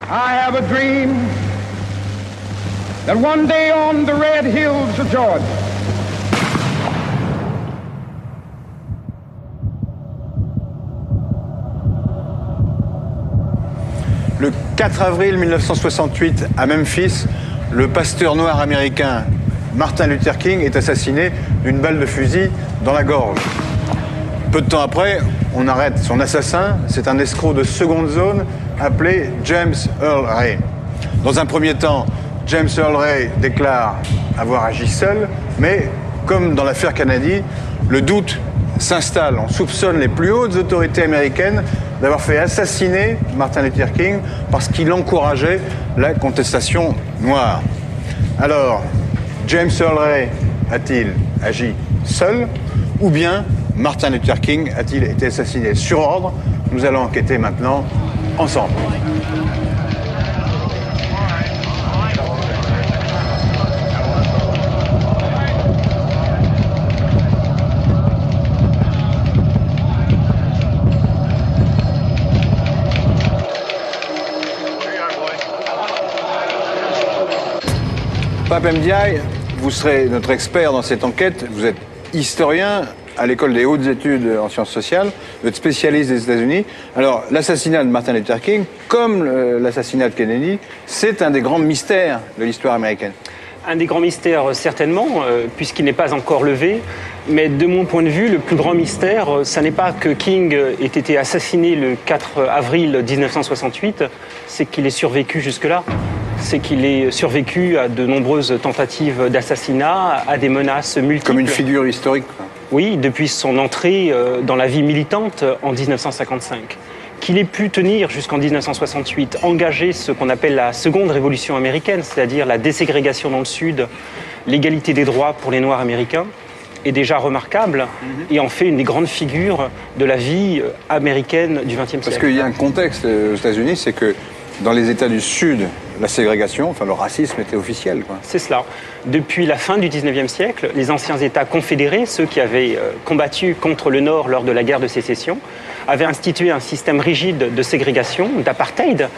I have a dream that one day on the red hills of Georgia, le 4 avril 1968, à Memphis, le pasteur noir américain Martin Luther King est assassiné d'une balle de fusil dans la gorge. Peu de temps après, on arrête son assassin. C'est un escroc de seconde zone appelé James Earl Ray. Dans un premier temps, James Earl Ray déclare avoir agi seul, mais comme dans l'affaire Kennedy, le doute s'installe. On soupçonne les plus hautes autorités américaines d'avoir fait assassiner Martin Luther King parce qu'il encourageait la contestation noire. Alors, James Earl Ray a-t-il agi seul ou bien Martin Luther King a-t-il été assassiné sur ordre? Nous allons enquêter maintenant ensemble. Pape Ndiaye, vous serez notre expert dans cette enquête. Vous êtes historien à l'école des hautes études en sciences sociales. Vous êtes spécialiste des États-Unis. Alors, l'assassinat de Martin Luther King, comme l'assassinat de Kennedy, c'est un des grands mystères de l'histoire américaine. Un des grands mystères, certainement, puisqu'il n'est pas encore levé. Mais de mon point de vue, le plus grand mystère, ça n'est pas que King ait été assassiné le 4 avril 1968, c'est qu'il ait survécu jusque-là. C'est qu'il ait survécu à de nombreuses tentatives d'assassinat, à des menaces multiples. Comme une figure historique. Oui, depuis son entrée dans la vie militante en 1955. Qu'il ait pu tenir jusqu'en 1968, engager ce qu'on appelle la seconde révolution américaine, c'est-à-dire la déségrégation dans le Sud, l'égalité des droits pour les Noirs américains, est déjà remarquable et en fait une des grandes figures de la vie américaine du XXe siècle. Parce qu'il y a un contexte aux États-Unis, c'est que dans les États du Sud, la ségrégation, enfin le racisme était officiel, quoi. C'est cela. Depuis la fin du XIXe siècle, les anciens États confédérés, ceux qui avaient combattu contre le Nord lors de la guerre de sécession, avaient institué un système rigide de ségrégation, d'apartheid,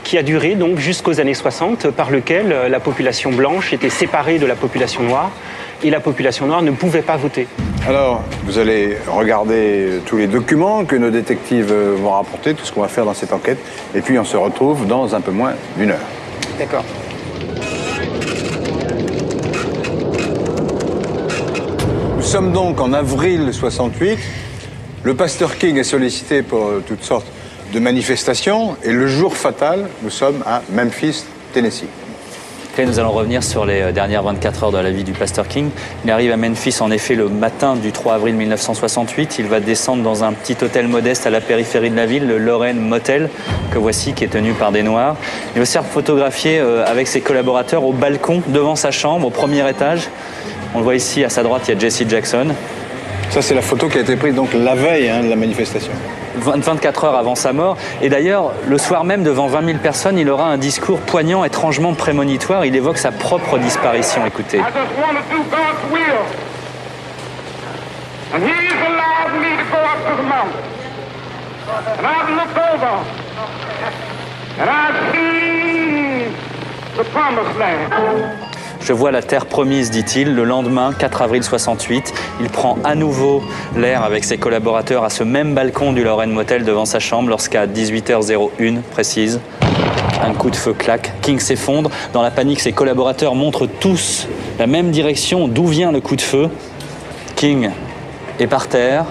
qui a duré donc jusqu'aux années 60, par lequel la population blanche était séparée de la population noire, et la population noire ne pouvait pas voter. Alors, vous allez regarder tous les documents que nos détectives vont rapporter, tout ce qu'on va faire dans cette enquête, et puis on se retrouve dans un peu moins d'une heure. D'accord. Nous sommes donc en avril 68. Le pasteur King est sollicité pour toutes sortes de manifestations, et le jour fatal, nous sommes à Memphis, Tennessee. Nous allons revenir sur les dernières 24 heures de la vie du pasteur King. Il arrive à Memphis, en effet, le matin du 3 avril 1968. Il va descendre dans un petit hôtel modeste à la périphérie de la ville, le Lorraine Motel, que voici, qui est tenu par des Noirs. Il va se faire photographier avec ses collaborateurs au balcon, devant sa chambre, au premier étage. On le voit ici, à sa droite, il y a Jesse Jackson. Ça, c'est la photo qui a été prise donc la veille de la manifestation. 24 heures avant sa mort. Et d'ailleurs, le soir même, devant 20 000 personnes, il aura un discours poignant, étrangement prémonitoire. Il évoque sa propre disparition. Écoutez. Je vois la terre promise, dit-il. Le lendemain, 4 avril 68, il prend à nouveau l'air avec ses collaborateurs à ce même balcon du Lorraine Motel devant sa chambre lorsqu'à 18h01 précise, un coup de feu claque. King s'effondre. Dans la panique, ses collaborateurs montrent tous la même direction d'où vient le coup de feu. King est par terre.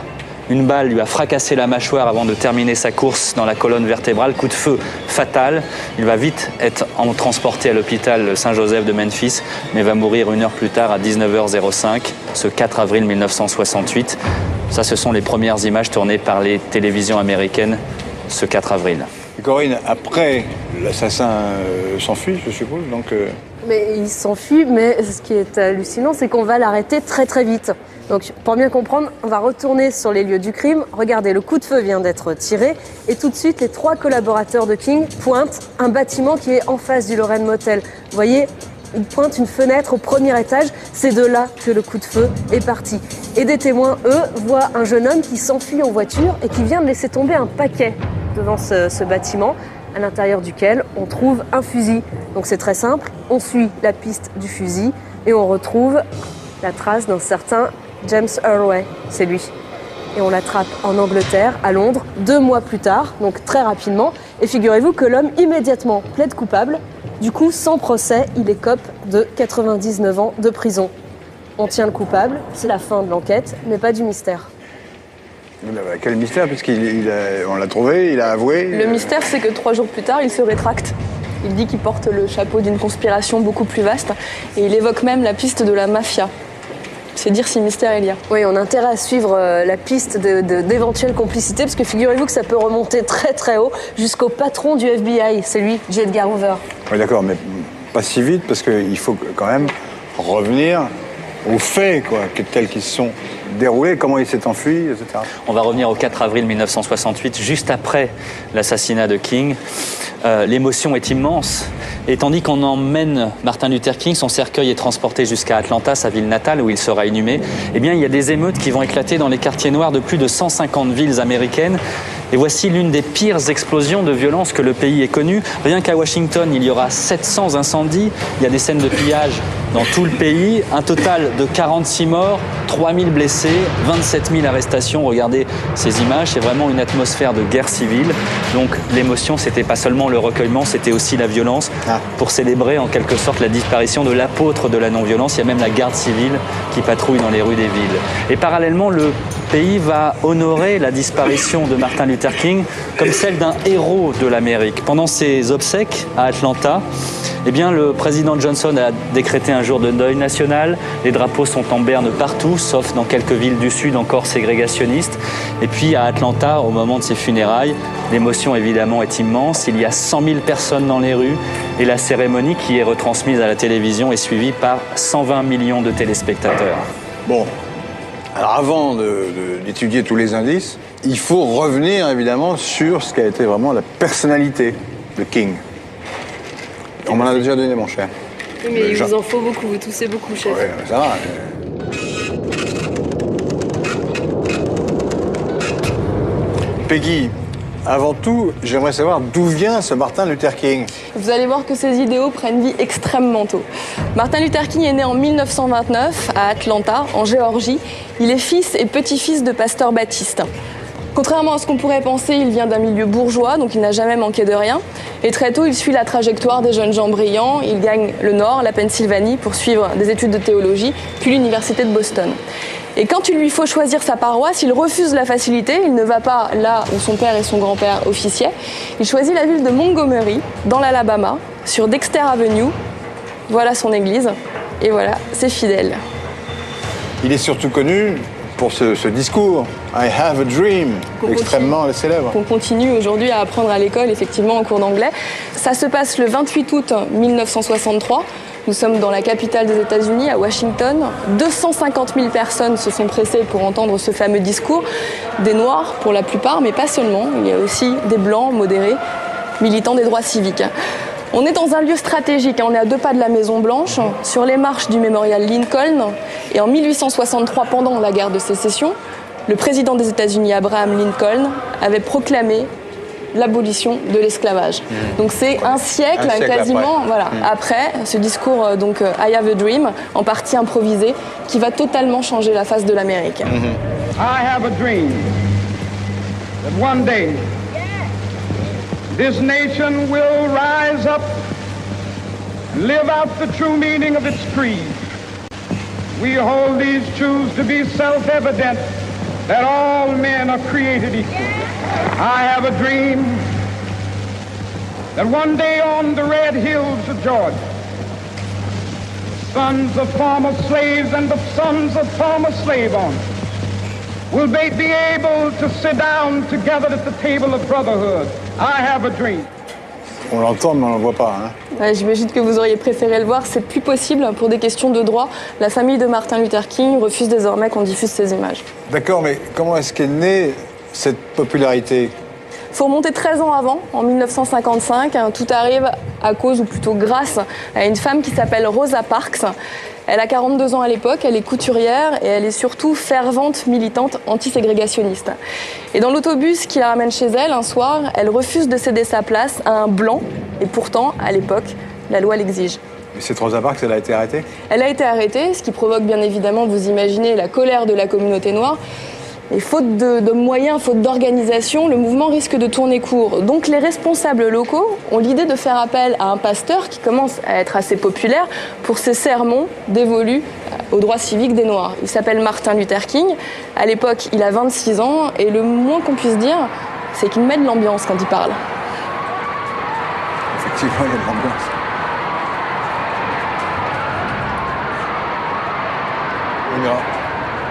Une balle lui a fracassé la mâchoire avant de terminer sa course dans la colonne vertébrale. Coup de feu fatal. Il va vite être transporté à l'hôpital Saint-Joseph de Memphis, mais va mourir une heure plus tard à 19h05, ce 4 avril 1968. Ça, ce sont les premières images tournées par les télévisions américaines ce 4 avril. Corinne, après, l'assassin s'enfuit, je suppose, donc... Mais il s'enfuit, mais ce qui est hallucinant, c'est qu'on va l'arrêter très très vite. Donc pour bien comprendre, on va retourner sur les lieux du crime. Regardez, le coup de feu vient d'être tiré et tout de suite, les 3 collaborateurs de King pointent un bâtiment qui est en face du Lorraine Motel. Vous voyez, ils pointent une fenêtre au premier étage. C'est de là que le coup de feu est parti. Et des témoins, eux, voient un jeune homme qui s'enfuit en voiture et qui vient de laisser tomber un paquet devant ce bâtiment. à l'intérieur duquel on trouve un fusil. Donc c'est très simple, on suit la piste du fusil et on retrouve la trace d'un certain James Earlway, c'est lui. Et on l'attrape en Angleterre, à Londres, 2 mois plus tard, donc très rapidement. Et figurez-vous que l'homme immédiatement plaide coupable. Du coup, sans procès, il écope de 99 ans de prison. On tient le coupable, c'est la fin de l'enquête, mais pas du mystère. Quel mystère, puisqu'on l'a trouvé, il a avoué. Le mystère, c'est que 3 jours plus tard, il se rétracte. Il dit qu'il porte le chapeau d'une conspiration beaucoup plus vaste et il évoque même la piste de la mafia. C'est dire si mystère il y a. Oui, on a intérêt à suivre la piste d'éventuelles complicités, parce que figurez-vous que ça peut remonter très très haut jusqu'au patron du FBI, c'est lui, J. Edgar Hoover. Oui, d'accord, mais pas si vite, parce qu'il faut quand même revenir aux faits, quoi, tels qu'ils se sont déroulés, comment il s'est enfui, etc. On va revenir au 4 avril 1968, juste après l'assassinat de King. L'émotion est immense. Et tandis qu'on emmène Martin Luther King, son cercueil est transporté jusqu'à Atlanta, sa ville natale, où il sera inhumé, eh bien, il y a des émeutes qui vont éclater dans les quartiers noirs de plus de 150 villes américaines. Et voici l'une des pires explosions de violence que le pays ait connue. Rien qu'à Washington, il y aura 700 incendies. Il y a des scènes de pillage dans tout le pays. Un total de 46 morts, 3000 blessés, 27 000 arrestations. Regardez ces images, c'est vraiment une atmosphère de guerre civile. Donc l'émotion, c'était pas seulement le recueillement, c'était aussi la violence. Pour célébrer en quelque sorte la disparition de l'apôtre de la non-violence. Il y a même la garde civile qui patrouille dans les rues des villes. Et parallèlement, le pays va honorer la disparition de Martin Luther King comme celle d'un héros de l'Amérique. Pendant ses obsèques à Atlanta, eh bien, le président Johnson a décrété un jour de deuil national. Les drapeaux sont en berne partout, sauf dans quelques villes du Sud encore ségrégationnistes. Et puis à Atlanta, au moment de ses funérailles, l'émotion évidemment est immense. Il y a 100 000 personnes dans les rues et la cérémonie qui est retransmise à la télévision est suivie par 120 millions de téléspectateurs. Bon, alors avant d'étudier tous les indices, il faut revenir évidemment sur ce qu'a été vraiment la personnalité de King. On m'en a déjà donné, mon cher. Oui, mais il vous en faut beaucoup, vous toussez beaucoup, chef. Oui, ça va. Peggy, avant tout, j'aimerais savoir d'où vient ce Martin Luther King. Vous allez voir que ses idéaux prennent vie extrêmement tôt. Martin Luther King est né en 1929 à Atlanta, en Géorgie. Il est fils et petit-fils de pasteur baptiste. Contrairement à ce qu'on pourrait penser, il vient d'un milieu bourgeois, donc il n'a jamais manqué de rien. Et très tôt, il suit la trajectoire des jeunes gens brillants. Il gagne le Nord, la Pennsylvanie, pour suivre des études de théologie, puis l'université de Boston. Et quand il lui faut choisir sa paroisse, il refuse la facilité. Il ne va pas là où son père et son grand-père officiaient. Il choisit la ville de Montgomery, dans l'Alabama, sur Dexter Avenue. Voilà son église. Et voilà ses fidèles. Il est surtout connu pour ce discours, I have a dream, extrêmement célèbre. Qu'on continue aujourd'hui à apprendre à l'école, effectivement, en cours d'anglais. Ça se passe le 28 août 1963. Nous sommes dans la capitale des États-Unis, à Washington. 250 000 personnes se sont pressées pour entendre ce fameux discours. Des Noirs, pour la plupart, mais pas seulement. Il y a aussi des Blancs modérés, militants des droits civiques. On est dans un lieu stratégique, on est à 2 pas de la Maison-Blanche, sur les marches du mémorial Lincoln. Et en 1863, pendant la guerre de sécession, le président des États-Unis, Abraham Lincoln, avait proclamé l'abolition de l'esclavage. Donc c'est un siècle quasiment après ce discours I have a dream, en partie improvisé, qui va totalement changer la face de l'Amérique. I have a dream that one day this nation will rise up and live out the true meaning of its creed. We hold these truths to be self-evident, that all men are created equal. I have a dream that one day on the red hills of Georgia, sons of former slaves and the sons of former slave owners will be able to sit down together at the table of brotherhood. I have a dream. On l'entend, mais on ne le voit pas. Hein. J'imagine que vous auriez préféré le voir. C'est plus possible pour des questions de droit. La famille de Martin Luther King refuse désormais qu'on diffuse ces images. D'accord, mais comment est-ce qu'est née cette popularité ? Il faut remonter 13 ans avant, en 1955. Tout arrive à cause, ou plutôt grâce, à une femme qui s'appelle Rosa Parks. Elle a 42 ans à l'époque, elle est couturière et elle est surtout fervente militante anti-ségrégationniste. Et dans l'autobus qui la ramène chez elle un soir, elle refuse de céder sa place à un blanc et pourtant, à l'époque, la loi l'exige. Mais c'est Rosa Parks, elle a été arrêtée? Elle a été arrêtée, ce qui provoque bien évidemment, vous imaginez, la colère de la communauté noire. Et faute de moyens, faute d'organisation, le mouvement risque de tourner court. Donc les responsables locaux ont l'idée de faire appel à un pasteur qui commence à être assez populaire pour ses sermons dévolus aux droits civiques des Noirs. Il s'appelle Martin Luther King. À l'époque, il a 26 ans et le moins qu'on puisse dire, c'est qu'il met de l'ambiance quand il parle. Effectivement, il y a de l'ambiance.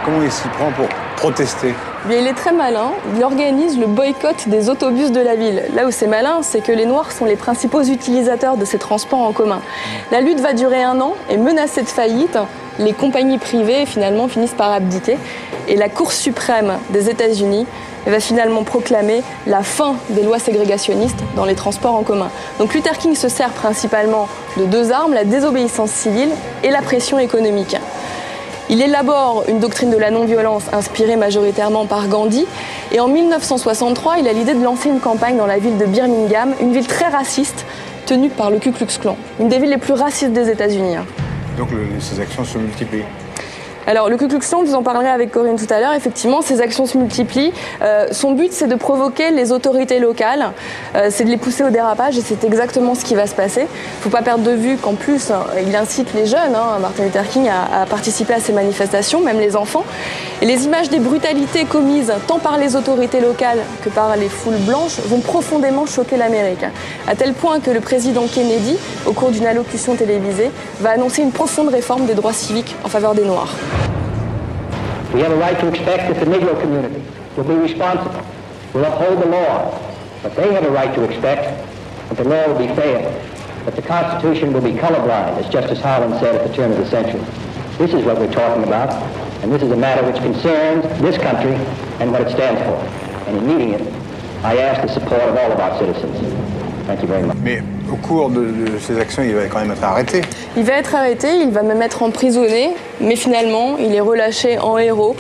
Comment il s'y prend pour protester? Bien, il est très malin, il organise le boycott des autobus de la ville. Là où c'est malin, c'est que les Noirs sont les principaux utilisateurs de ces transports en commun. La lutte va durer 1 an et menacée de faillite, les compagnies privées finalement finissent par abdiquer. Et la Cour suprême des États-Unis va finalement proclamer la fin des lois ségrégationnistes dans les transports en commun. Donc Luther King se sert principalement de 2 armes, la désobéissance civile et la pression économique. Il élabore une doctrine de la non-violence inspirée majoritairement par Gandhi. Et en 1963, il a l'idée de lancer une campagne dans la ville de Birmingham, une ville très raciste, tenue par le Ku Klux Klan, une des villes les plus racistes des États-Unis. Donc ces actions se multiplient. Alors le Ku Klux Klan, vous en parlerez avec Corinne tout à l'heure, effectivement, ces actions se multiplient. Son but, c'est de provoquer les autorités locales, c'est de les pousser au dérapage et c'est exactement ce qui va se passer. Il ne faut pas perdre de vue qu'en plus, il incite les jeunes, Martin Luther King, à participer à ces manifestations, même les enfants. Et les images des brutalités commises tant par les autorités locales que par les foules blanches vont profondément choquer l'Amérique. À tel point que le président Kennedy, au cours d'une allocution télévisée, va annoncer une profonde réforme des droits civiques en faveur des Noirs. We have a right to expect that the Negro community will be responsible, will uphold the law, but they have a right to expect that the law will be fair, that the Constitution will be colorblind, as Justice Harlan said at the turn of the century. This is what we're talking about, and this is a matter which concerns this country and what it stands for. And in meeting it, I ask the support of all of our citizens. Thank you very much. Mais au cours de ces actions, il va quand même être arrêté. Il va être arrêté, il va même être emprisonné, mais finalement, il est relâché en héros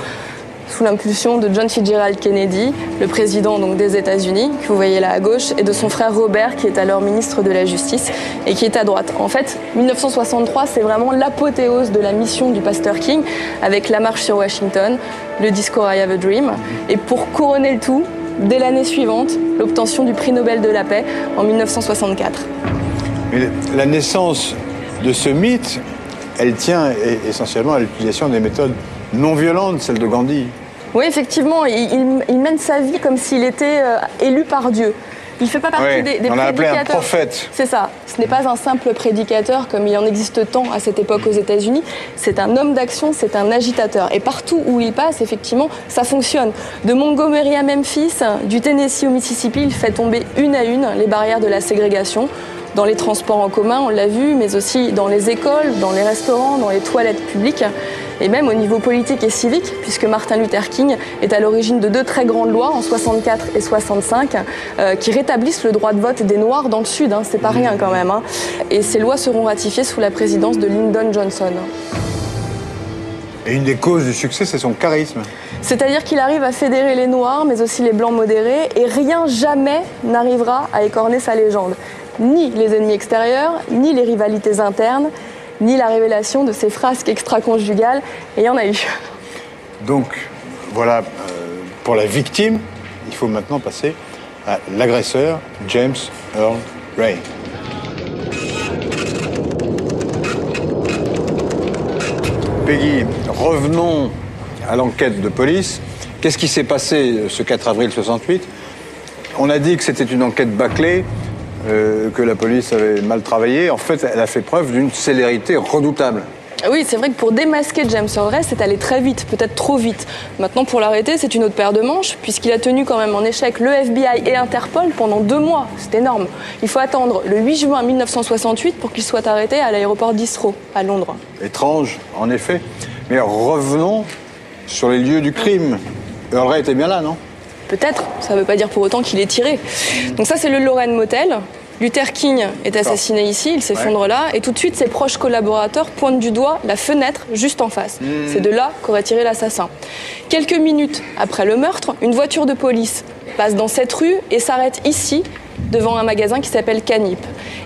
sous l'impulsion de John Fitzgerald Kennedy, le président donc, des États-Unis, que vous voyez là à gauche, et de son frère Robert, qui est alors ministre de la Justice et qui est à droite. En fait, 1963, c'est vraiment l'apothéose de la mission du pasteur King, avec la marche sur Washington, le discours I Have a Dream, et pour couronner le tout, dès l'année suivante, l'obtention du prix Nobel de la paix en 1964. Mais la naissance de ce mythe, elle tient essentiellement à l'utilisation des méthodes non violentes, celles de Gandhi. Oui, effectivement, il mène sa vie comme s'il était élu par Dieu. Il ne fait pas partie des on l'a appelé un prophète. C'est ça. Ce n'est pas un simple prédicateur comme il en existe tant à cette époque aux États-Unis. C'est un homme d'action, c'est un agitateur. Et partout où il passe, effectivement, ça fonctionne. De Montgomery à Memphis, du Tennessee au Mississippi, il fait tomber une à une les barrières de la ségrégation. Dans les transports en commun, on l'a vu, mais aussi dans les écoles, dans les restaurants, dans les toilettes publiques. Et même au niveau politique et civique, puisque Martin Luther King est à l'origine de 2 très grandes lois, en 64 et 65, qui rétablissent le droit de vote des Noirs dans le Sud. C'est pas rien quand même. Et ces lois seront ratifiées sous la présidence de Lyndon Johnson. Et une des causes du succès, c'est son charisme. C'est-à-dire qu'il arrive à fédérer les Noirs, mais aussi les Blancs modérés, et rien jamais n'arrivera à écorner sa légende. Ni les ennemis extérieurs, ni les rivalités internes, ni la révélation de ces frasques extra-conjugales, et il y en a eu. Donc, voilà, pour la victime, il faut maintenant passer à l'agresseur, James Earl Ray. Peggy, revenons à l'enquête de police. Qu'est-ce qui s'est passé ce 4 avril 68 ? On a dit que c'était une enquête bâclée, que la police avait mal travaillé. En fait, elle a fait preuve d'une célérité redoutable. Oui, c'est vrai que pour démasquer James Earl Ray, c'est allé très vite, peut-être trop vite. Maintenant, pour l'arrêter, c'est une autre paire de manches, puisqu'il a tenu quand même en échec le FBI et Interpol pendant 2 mois. C'est énorme. Il faut attendre le 8 juin 1968 pour qu'il soit arrêté à l'aéroport d'Heathrow, à Londres. Étrange, en effet. Mais revenons sur les lieux du crime. Earl Ray était bien là, non ? Peut-être, ça ne veut pas dire pour autant qu'il est tiré. Donc ça, c'est le Lorraine Motel. Luther King est assassiné ici, il s'effondre là, et tout de suite ses proches collaborateurs pointent du doigt la fenêtre juste en face. C'est de là qu'aurait tiré l'assassin. Quelques minutes après le meurtre, une voiture de police passe dans cette rue et s'arrête ici, devant un magasin qui s'appelle Canip.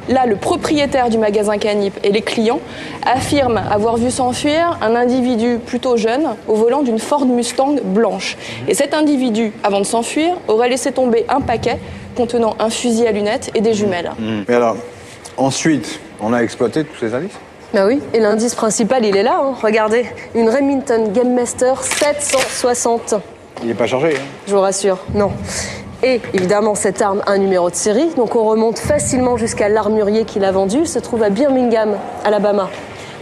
Là, le propriétaire du magasin Canip et les clients affirment avoir vu s'enfuir un individu plutôt jeune au volant d'une Ford Mustang blanche. Et cet individu, avant de s'enfuir, aurait laissé tomber un paquet contenant un fusil à lunettes et des jumelles. Mais alors, ensuite, on a exploité tous ces indices? Ben oui, et l'indice principal, il est là, hein. Regardez, une Remington Game Master 760. Il n'est pas chargé, hein? Je vous rassure, non. Et évidemment, cette arme a un numéro de série, donc on remonte facilement jusqu'à l'armurier qui l'a vendu. Il se trouve à Birmingham, Alabama.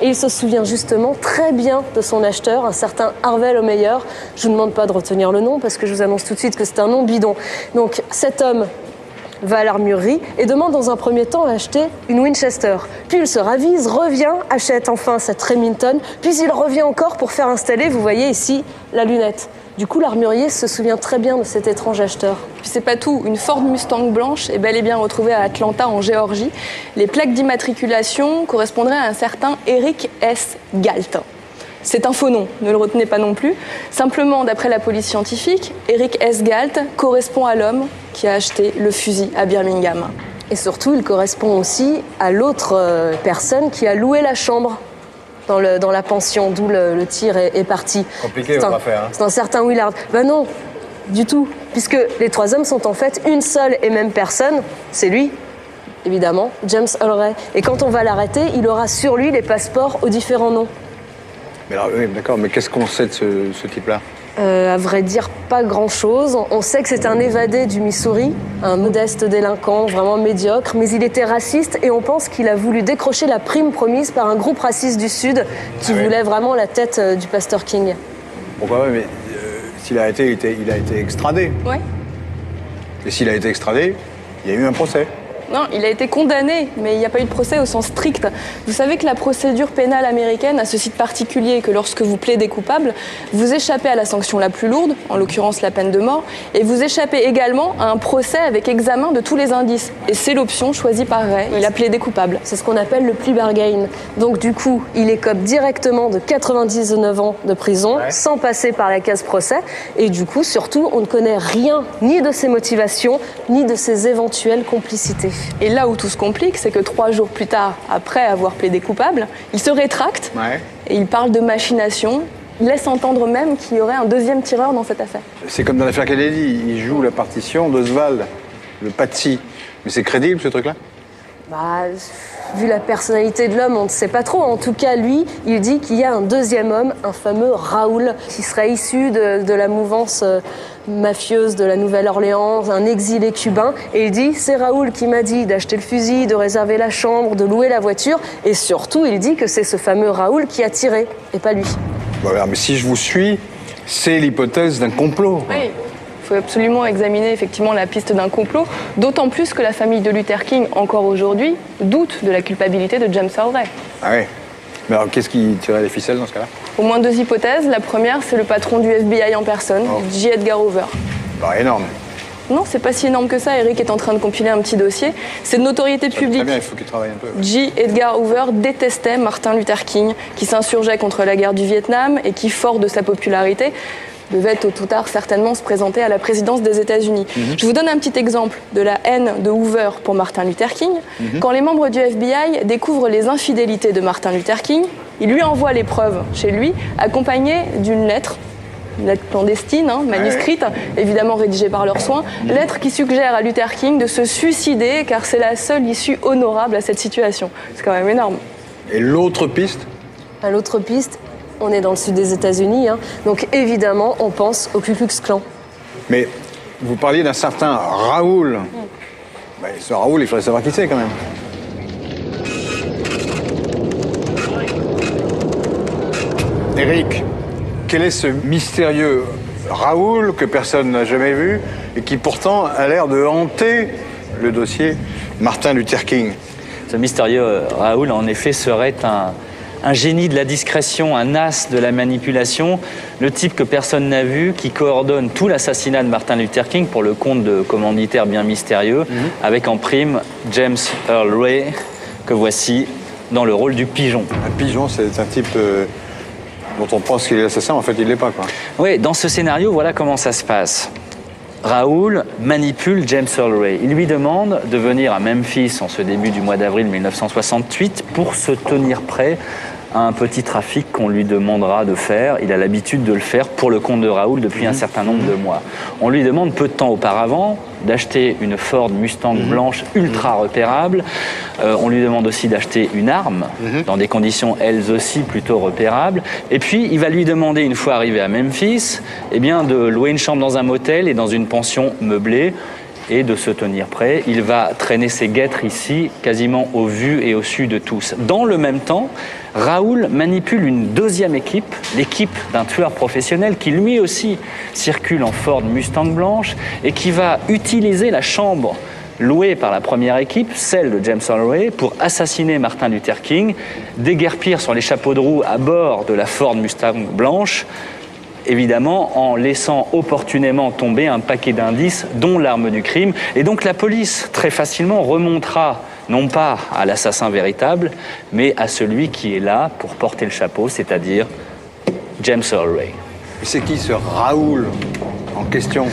Et il se souvient justement très bien de son acheteur, un certain Harvey Lomeyer. Je ne vous demande pas de retenir le nom parce que je vous annonce tout de suite que c'est un nom bidon. Donc cet homme va à l'armurerie et demande dans un premier temps à acheter une Winchester. Puis il se ravise, revient, achète enfin cette Remington, puis il revient encore pour faire installer, vous voyez ici, la lunette. Du coup, l'armurier se souvient très bien de cet étrange acheteur. Puis c'est pas tout, une Ford Mustang blanche est bel et bien retrouvée à Atlanta, en Géorgie. Les plaques d'immatriculation correspondraient à un certain Eric S. Galt. C'est un faux nom, ne le retenez pas non plus. Simplement, d'après la police scientifique, Eric S. Galt correspond à l'homme qui a acheté le fusil à Birmingham. Et surtout, il correspond aussi à l'autre personne qui a loué la chambre dans la pension, d'où le tir est parti. Compliqué, on va faire. Hein. C'est un certain Willard. Ben non, du tout, puisque les trois hommes sont en fait une seule et même personne, c'est lui, évidemment, James Holray. Et quand on va l'arrêter, il aura sur lui les passeports aux différents noms. Mais alors, oui, d'accord, mais qu'est-ce qu'on sait de ce type-là? À vrai dire, pas grand-chose. On sait que c'est un évadé du Missouri, un modeste délinquant, vraiment médiocre, mais il était raciste et on pense qu'il a voulu décrocher la prime promise par un groupe raciste du Sud qui voulait vraiment la tête du pasteur King. Pourquoi? Mais s'il a été, il a été extradé. Ouais. Et s'il a été extradé, il y a eu un procès. Non, il a été condamné, mais il n'y a pas eu de procès au sens strict. Vous savez que la procédure pénale américaine a ce site particulier que lorsque vous plaidez coupable, vous échappez à la sanction la plus lourde, en l'occurrence la peine de mort, et vous échappez également à un procès avec examen de tous les indices. Et c'est l'option choisie par Ray. Il a plaidé coupable. C'est ce qu'on appelle le plea bargain. Donc du coup, il écope directement de 99 ans de prison, sans passer par la case procès. Et du coup, surtout, on ne connaît rien, ni de ses motivations, ni de ses éventuelles complicités. Et là où tout se complique, c'est que 3 jours plus tard, après avoir plaidé coupable, il se rétracte et il parle de machination. Il laisse entendre même qu'il y aurait un deuxième tireur dans cette affaire. C'est comme dans l'affaire Kennedy, il joue la partition d'Oswald, le Patsy. Mais c'est crédible ce truc-là? Bah, vu la personnalité de l'homme, on ne sait pas trop. En tout cas, lui, il dit qu'il y a un deuxième homme, un fameux Raoul, qui serait issu de la mouvance mafieuse de la Nouvelle-Orléans, un exilé cubain. Et il dit, c'est Raoul qui m'a dit d'acheter le fusil, de réserver la chambre, de louer la voiture. Et surtout, il dit que c'est ce fameux Raoul qui a tiré, et pas lui. Voilà, mais si je vous suis, c'est l'hypothèse d'un complot. Oui. Il faut absolument examiner effectivement la piste d'un complot, d'autant plus que la famille de Luther King, encore aujourd'hui, doute de la culpabilité de James Holray. Ah oui. Mais alors, qu'est-ce qui tirait les ficelles dans ce cas-là? Au moins 2 hypothèses. La première, c'est le patron du FBI en personne, J. Edgar Hoover. Bah, énorme. Non, c'est pas si énorme que ça. Eric est en train de compiler un petit dossier. C'est de notoriété publique. Très bien, il faut qu'il travaille un peu. J. Edgar Hoover détestait Martin Luther King, qui s'insurgeait contre la guerre du Vietnam et qui, fort de sa popularité, devait tôt ou tard certainement se présenter à la présidence des États-Unis. Je vous donne un petit exemple de la haine de Hoover pour Martin Luther King. Quand les membres du FBI découvrent les infidélités de Martin Luther King, ils lui envoient les preuves chez lui, accompagnées d'une lettre. Une lettre clandestine, manuscrite, évidemment rédigée par leurs soins, lettre qui suggère à Luther King de se suicider car c'est la seule issue honorable à cette situation. C'est quand même énorme. Et l'autre piste? L'autre piste, on est dans le sud des États-Unis, donc évidemment, on pense au Ku Klux Klan. Mais vous parliez d'un certain Raoul. Ben, ce Raoul, il faudrait savoir qui c'est quand même. Eric, quel est ce mystérieux Raoul que personne n'a jamais vu et qui pourtant a l'air de hanter le dossier Martin Luther King? Ce mystérieux Raoul, en effet, serait un un génie de la discrétion, un as de la manipulation, le type que personne n'a vu, qui coordonne tout l'assassinat de Martin Luther King pour le compte de commanditaires bien mystérieux, avec en prime James Earl Ray, que voici dans le rôle du pigeon. Un pigeon, c'est un type dont on pense qu'il est l'assassin, en fait il ne l'est pas, quoi. Oui, dans ce scénario, voilà comment ça se passe. Raoul manipule James Earl Ray. Il lui demande de venir à Memphis en ce début du mois d'avril 1968 pour se tenir prêt à un petit trafic qu'on lui demandera de faire. Il a l'habitude de le faire pour le compte de Raoul depuis un certain nombre de mois. On lui demande peu de temps auparavant d'acheter une Ford Mustang blanche ultra repérable. On lui demande aussi d'acheter une arme dans des conditions elles aussi plutôt repérables. Et puis il va lui demander, une fois arrivé à Memphis, eh bien, de louer une chambre dans un motel et dans une pension meublée et de se tenir prêt. Il va traîner ses guêtres ici, quasiment au vu et au su de tous. Dans le même temps, Raoul manipule une deuxième équipe, l'équipe d'un tueur professionnel qui lui aussi circule en Ford Mustang blanche et qui va utiliser la chambre louée par la première équipe, celle de James Earl Ray, pour assassiner Martin Luther King, déguerpir sur les chapeaux de roue à bord de la Ford Mustang blanche, évidemment en laissant opportunément tomber un paquet d'indices, dont l'arme du crime. Et donc la police, très facilement, remontera non pas à l'assassin véritable, mais à celui qui est là pour porter le chapeau, c'est-à-dire James Earl Ray. C'est qui ce Raoul en question?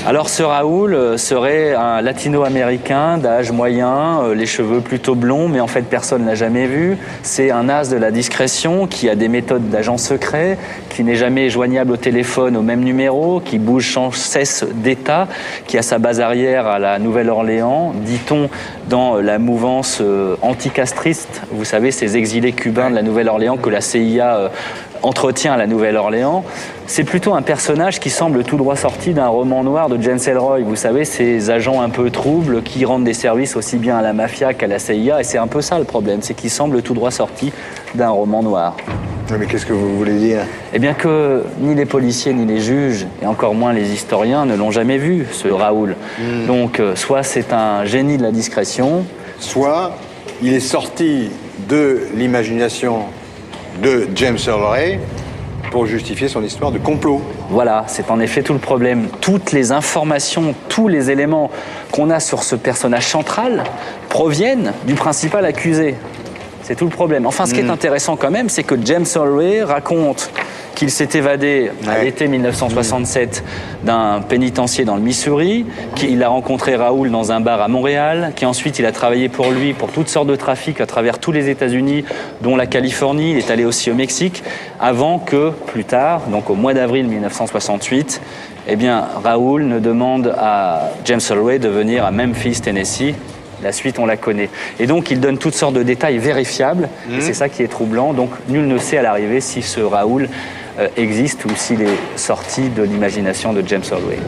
Alors ce Raoul serait un latino-américain d'âge moyen, les cheveux plutôt blonds, mais en fait personne ne l'a jamais vu. C'est un as de la discrétion qui a des méthodes d'agent secret, qui n'est jamais joignable au téléphone au même numéro, qui bouge sans cesse d'état, qui a sa base arrière à la Nouvelle-Orléans, dit-on dans la mouvance anticastriste, vous savez, ces exilés cubains de la Nouvelle-Orléans que la CIA entretient à la Nouvelle-Orléans. C'est plutôt un personnage qui semble tout droit sorti d'un roman noir de James Ellroy. Vous savez, ces agents un peu troubles qui rendent des services aussi bien à la mafia qu'à la CIA. Et c'est un peu ça le problème, c'est qu'il semble tout droit sorti d'un roman noir. Mais qu'est-ce que vous voulez dire? Eh bien que ni les policiers ni les juges, et encore moins les historiens, ne l'ont jamais vu, ce Raoul. Donc, soit c'est un génie de la discrétion, soit il est sorti de l'imagination de James Earl Ray pour justifier son histoire de complot. Voilà, c'est en effet tout le problème. Toutes les informations, tous les éléments qu'on a sur ce personnage central proviennent du principal accusé. C'est tout le problème. Enfin, ce qui est intéressant quand même, c'est que James Earl Ray raconte qu'il s'est évadé à l'été 1967 d'un pénitencier dans le Missouri, qu'il a rencontré Raoul dans un bar à Montréal, qu'ensuite il a travaillé pour lui pour toutes sortes de trafics à travers tous les États-Unis, dont la Californie. Il est allé aussi au Mexique, avant que, plus tard, donc au mois d'avril 1968, eh bien, Raoul ne demande à James Earl Ray de venir à Memphis, Tennessee. La suite, on la connaît. Et donc, il donne toutes sortes de détails vérifiables. Et c'est ça qui est troublant. Donc, nul ne sait à l'arrivée si ce Raoul existe ou s'il est sorti de l'imagination de James Earl Ray.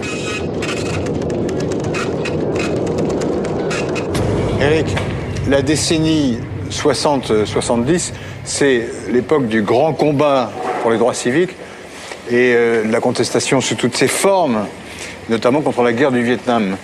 Eric, la décennie 60-70, c'est l'époque du grand combat pour les droits civiques et la contestation sous toutes ses formes, notamment contre la guerre du Vietnam.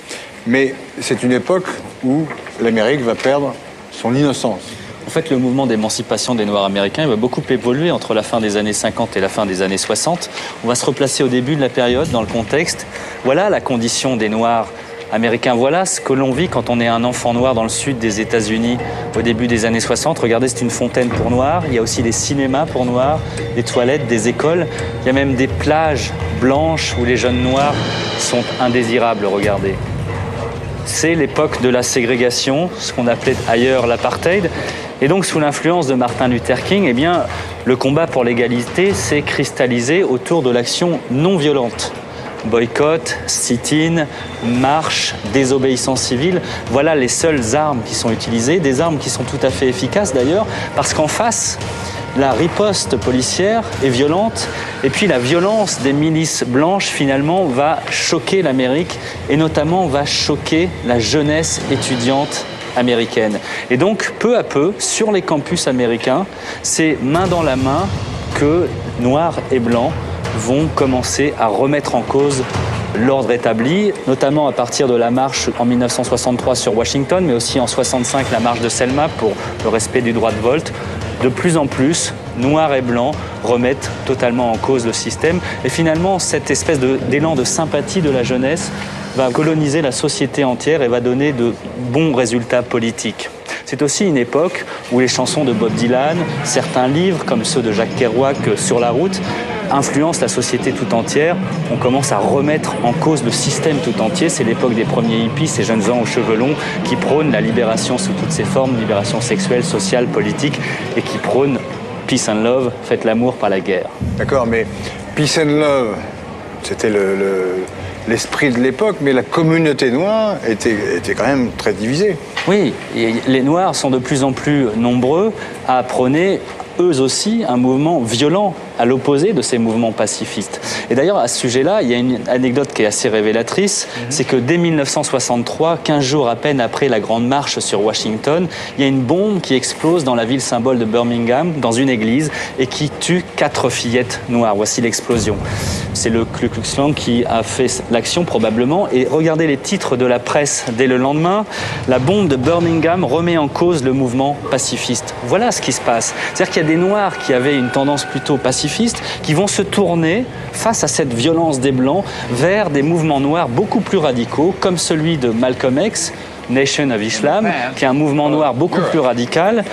Mais c'est une époque où l'Amérique va perdre son innocence. En fait, le mouvement d'émancipation des Noirs américains va beaucoup évoluer entre la fin des années 50 et la fin des années 60. On va se replacer au début de la période, dans le contexte. Voilà la condition des Noirs américains. Voilà ce que l'on vit quand on est un enfant noir dans le sud des États-Unis au début des années 60. Regardez, c'est une fontaine pour noirs. Il y a aussi des cinémas pour noirs, des toilettes, des écoles. Il y a même des plages blanches où les jeunes noirs sont indésirables. Regardez. C'est l'époque de la ségrégation, ce qu'on appelait ailleurs l'apartheid. Et donc, sous l'influence de Martin Luther King, eh bien, le combat pour l'égalité s'est cristallisé autour de l'action non violente. Boycott, sit-in, marche, désobéissance civile, voilà les seules armes qui sont utilisées, des armes qui sont tout à fait efficaces d'ailleurs, parce qu'en face, la riposte policière est violente, et puis la violence des milices blanches, finalement, va choquer l'Amérique, et notamment va choquer la jeunesse étudiante américaine. Et donc, peu à peu, sur les campus américains, c'est main dans la main que noirs et blancs vont commencer à remettre en cause l'ordre établi, notamment à partir de la marche en 1963 sur Washington, mais aussi en 1965 la marche de Selma pour le respect du droit de vote. de plus en plus, noirs et blancs remettent totalement en cause le système. Et finalement, cette espèce d'élan de sympathie de la jeunesse va coloniser la société entière et va donner de bons résultats politiques. C'est aussi une époque où les chansons de Bob Dylan, certains livres comme ceux de Jacques Kerouac, Sur la route, influencent la société tout entière. On commence à remettre en cause le système tout entier. C'est l'époque des premiers hippies, ces jeunes gens aux cheveux longs qui prônent la libération sous toutes ses formes, libération sexuelle, sociale, politique, et qui prônent peace and love, faites l'amour par la guerre. D'accord, mais peace and love, c'était l'esprit de l'époque, mais la communauté noire était quand même très divisée. Oui, et les Noirs sont de plus en plus nombreux à prôner eux aussi un mouvement violent à l'opposé de ces mouvements pacifistes. Et d'ailleurs, à ce sujet-là, il y a une anecdote qui est assez révélatrice, c'est que dès 1963, 15 jours à peine après la grande marche sur Washington, il y a une bombe qui explose dans la ville symbole de Birmingham, dans une église, et qui tue 4 fillettes noires. Voici l'explosion. C'est le Ku Klux Klan qui a fait l'action probablement, et regardez les titres de la presse dès le lendemain. La bombe de Birmingham remet en cause le mouvement pacifiste. Voilà ce qui se passe. C'est-à-dire qu'il y a des Noirs qui avaient une tendance plutôt pacifiste, qui vont se tourner face à cette violence des Blancs vers des mouvements noirs beaucoup plus radicaux, comme celui de Malcolm X, Nation of Islam, qui est un mouvement noir beaucoup plus radical,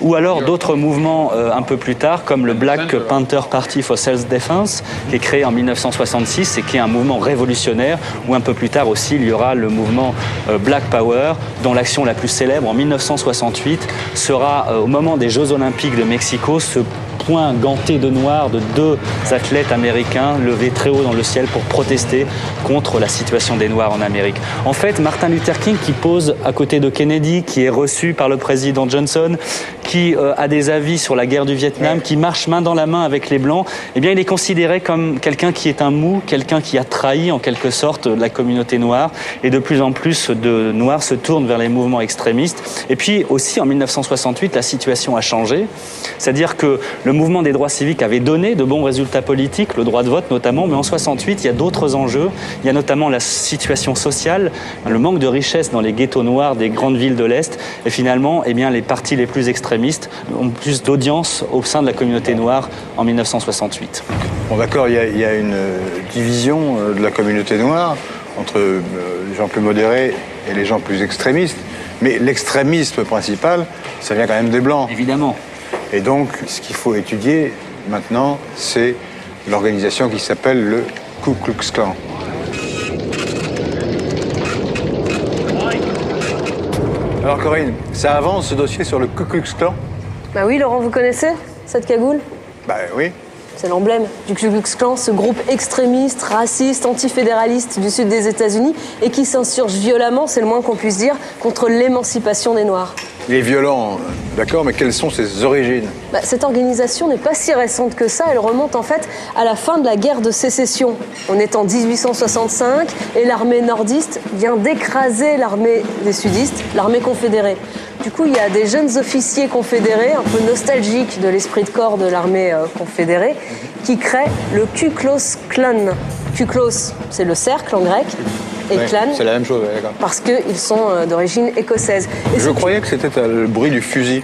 ou alors d'autres mouvements un peu plus tard, comme le Black Panther Party for Self-Defense, qui est créé en 1966 et qui est un mouvement révolutionnaire, ou un peu plus tard aussi, il y aura le mouvement Black Power, dont l'action la plus célèbre en 1968 sera au moment des Jeux Olympiques de Mexico, ce point ganté de noir de 2 athlètes américains levés très haut dans le ciel pour protester contre la situation des Noirs en Amérique. En fait, Martin Luther King, qui pose à côté de Kennedy, qui est reçu par le président Johnson, qui a des avis sur la guerre du Vietnam, qui marche main dans la main avec les Blancs, eh bien, il est considéré comme quelqu'un qui est un mou, quelqu'un qui a trahi en quelque sorte la communauté noire, et de plus en plus de Noirs se tournent vers les mouvements extrémistes. Et puis aussi, en 1968, la situation a changé, c'est-à-dire que le mouvement des droits civiques avait donné de bons résultats politiques, le droit de vote notamment, mais en 68, il y a d'autres enjeux. Il y a notamment la situation sociale, le manque de richesse dans les ghettos noirs des grandes villes de l'Est, et finalement, eh bien, les partis les plus extrémistes ont plus d'audience au sein de la communauté noire en 1968. Bon, d'accord, il y a une division de la communauté noire entre les gens plus modérés et les gens plus extrémistes, mais l'extrémisme principal, ça vient quand même des Blancs. Évidemment. Et donc, ce qu'il faut étudier maintenant, c'est l'organisation qui s'appelle le Ku Klux Klan. Alors Corinne, ça avance ce dossier sur le Ku Klux Klan? Bah oui, Laurent, vous connaissez cette cagoule? Bah oui. C'est l'emblème du Ku Klux Klan, ce groupe extrémiste, raciste, antifédéraliste du sud des États-Unis et qui s'insurge violemment, c'est le moins qu'on puisse dire, contre l'émancipation des Noirs. Il est violent, d'accord, mais quelles sont ses origines? Cette organisation n'est pas si récente que ça, elle remonte en fait à la fin de la guerre de sécession. On est en 1865 et l'armée nordiste vient d'écraser l'armée des sudistes, l'armée confédérée. Du coup, il y a des jeunes officiers confédérés, un peu nostalgiques de l'esprit de corps de l'armée confédérée, qui créent le Ku Klux Klan. Ku Klux, c'est le cercle en grec, et ouais, clan, c'est la même chose, d'accord. Parce qu'ils sont d'origine écossaise. Et je croyais que c'était le bruit du fusil.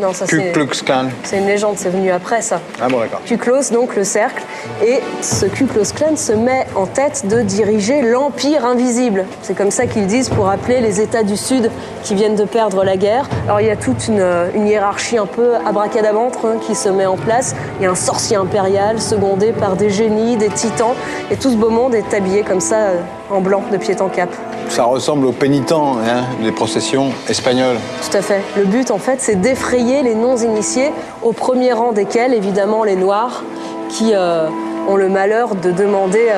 Non, ça Ku Klux Klan. C'est une légende, c'est venu après ça. Ah bon, d'accord. Ku Klux, donc le cercle. Et ce Ku Klux Klan se met en tête de diriger l'Empire invisible. C'est comme ça qu'ils disent pour appeler les États du Sud qui viennent de perdre la guerre. Alors il y a toute une hiérarchie un peu abracadabantre qui se met en place. Il y a un sorcier impérial secondé par des génies, des titans. Et tout ce beau monde est habillé comme ça en blanc, de pied en cap. Ça ressemble aux pénitents des processions espagnoles. Tout à fait. Le but, en fait, c'est d'effrayer les non-initiés, au premier rang desquels, évidemment, les Noirs, qui ont le malheur de demander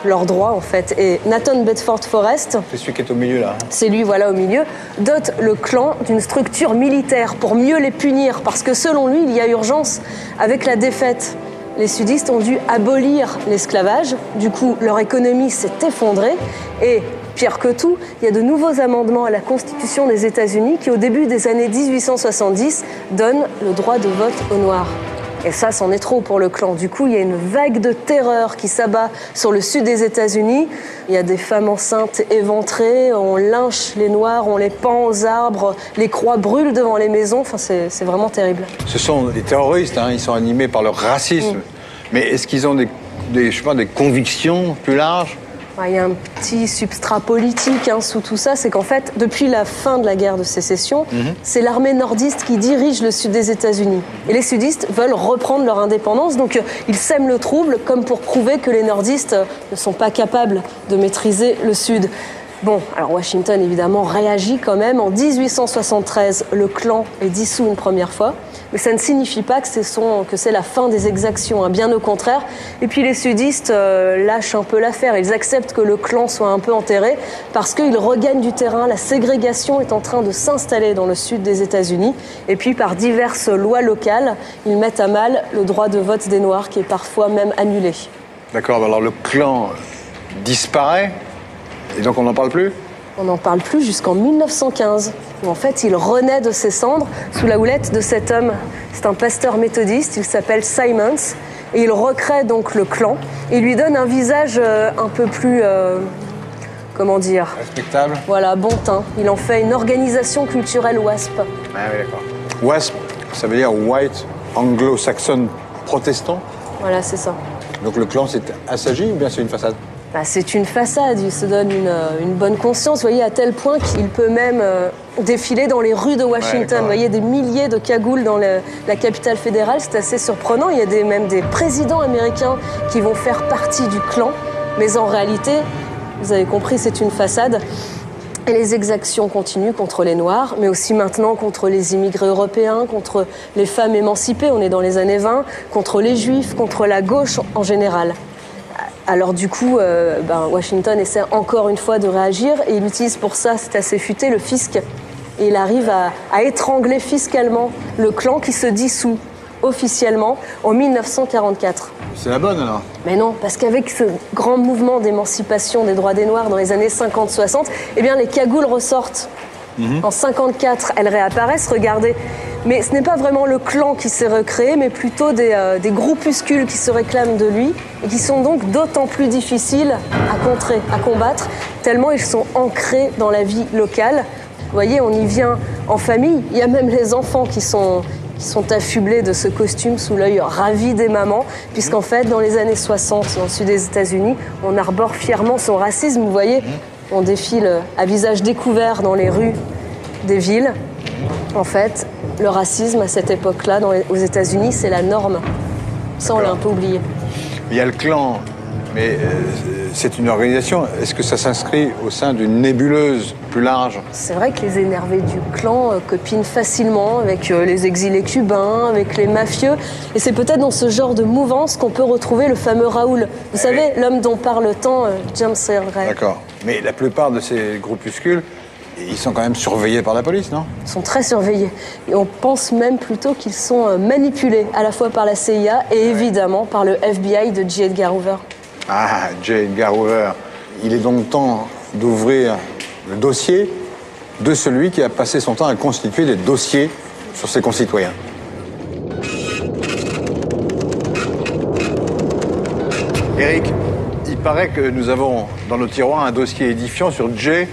leurs droits, en fait. Et Nathan Bedford Forrest, c'est celui qui est au milieu, là. C'est lui, voilà, au milieu, dote le clan d'une structure militaire pour mieux les punir, parce que, selon lui, il y a urgence. Avec la défaite, les sudistes ont dû abolir l'esclavage. Du coup, leur économie s'est effondrée et... Pire que tout, il y a de nouveaux amendements à la Constitution des États-Unis qui, au début des années 1870, donnent le droit de vote aux Noirs. Et ça, c'en est trop pour le clan. Du coup, il y a une vague de terreur qui s'abat sur le sud des États-Unis. Il y a des femmes enceintes éventrées, on lynche les Noirs, on les pend aux arbres, les croix brûlent devant les maisons. Enfin, c'est vraiment terrible. Ce sont des terroristes, hein, ils sont animés par leur racisme. Mais est-ce qu'ils ont je sais pas, des convictions plus larges? Il y a un petit substrat politique sous tout ça, c'est qu'en fait, depuis la fin de la guerre de sécession, c'est l'armée nordiste qui dirige le sud des États-Unis. Et les sudistes veulent reprendre leur indépendance, donc ils sèment le trouble comme pour prouver que les nordistes ne sont pas capables de maîtriser le sud. Bon, alors Washington, évidemment, réagit quand même. En 1873, le clan est dissous une première fois. Mais ça ne signifie pas que c'est la fin des exactions, bien au contraire. Et puis les sudistes lâchent un peu l'affaire. Ils acceptent que le clan soit un peu enterré parce qu'ils regagnent du terrain. La ségrégation est en train de s'installer dans le sud des États-Unis. Et puis par diverses lois locales, ils mettent à mal le droit de vote des Noirs qui est parfois même annulé. D'accord, alors le clan disparaît et donc on n'en parle plus? On n'en parle plus jusqu'en 1915, où en fait il renaît de ses cendres sous la houlette de cet homme. C'est un pasteur méthodiste, il s'appelle Simons, et il recrée donc le clan, et lui donne un visage un peu plus, comment dire? Respectable. Voilà, bon teint. Il en fait une organisation culturelle WASP. Ah oui, d'accord. WASP, ça veut dire White Anglo-Saxon Protestant? Voilà, c'est ça. Donc le clan s'est assagi ou bien c'est une façade? C'est une façade, il se donne une bonne conscience, vous voyez, à tel point qu'il peut même défiler dans les rues de Washington. Vous voyez, des milliers de cagoules dans la capitale fédérale, c'est assez surprenant. Il y a même des présidents américains qui vont faire partie du clan, mais en réalité, vous avez compris, c'est une façade. Et les exactions continuent contre les Noirs, mais aussi maintenant contre les immigrés européens, contre les femmes émancipées, on est dans les années 20, contre les Juifs, contre la gauche en général. Alors du coup, Washington essaie encore une fois de réagir et il utilise pour ça, c'est assez futé, le fisc. Et il arrive à étrangler fiscalement le clan qui se dissout officiellement en 1944. C'est la bonne alors? Mais non, parce qu'avec ce grand mouvement d'émancipation des droits des Noirs dans les années 50-60, eh bien les cagoules ressortent. En 54, elles réapparaissent, regardez. Mais ce n'est pas vraiment le clan qui s'est recréé, mais plutôt des groupuscules qui se réclament de lui et qui sont donc d'autant plus difficiles à contrer, à combattre, tellement ils sont ancrés dans la vie locale. Vous voyez, on y vient en famille. Il y a même les enfants qui sont affublés de ce costume sous l'œil ravi des mamans, puisqu'en fait, dans les années 60, dans le sud des États-Unis, on arbore fièrement son racisme. Vous voyez, on défile à visage découvert dans les rues des villes. En fait, le racisme à cette époque-là, aux États-Unis, c'est la norme. Ça, on l'a un peu oublié. Il y a le clan, mais c'est une organisation. Est-ce que ça s'inscrit au sein d'une nébuleuse plus large? C'est vrai que les énervés du clan copinent facilement avec les exilés cubains, avec les mafieux. Et c'est peut-être dans ce genre de mouvance qu'on peut retrouver le fameux Raoul. Vous savez, l'homme dont parle tant James Earl Ray. D'accord. Mais la plupart de ces groupuscules, ils sont quand même surveillés par la police, non? Ils sont très surveillés. Et on pense même plutôt qu'ils sont manipulés à la fois par la CIA et évidemment par le FBI de J. Edgar Hoover. Ah, J. Edgar Hoover. Il est donc temps d'ouvrir le dossier de celui qui a passé son temps à constituer des dossiers sur ses concitoyens. Eric, il paraît que nous avons dans nos tiroirs un dossier édifiant sur J.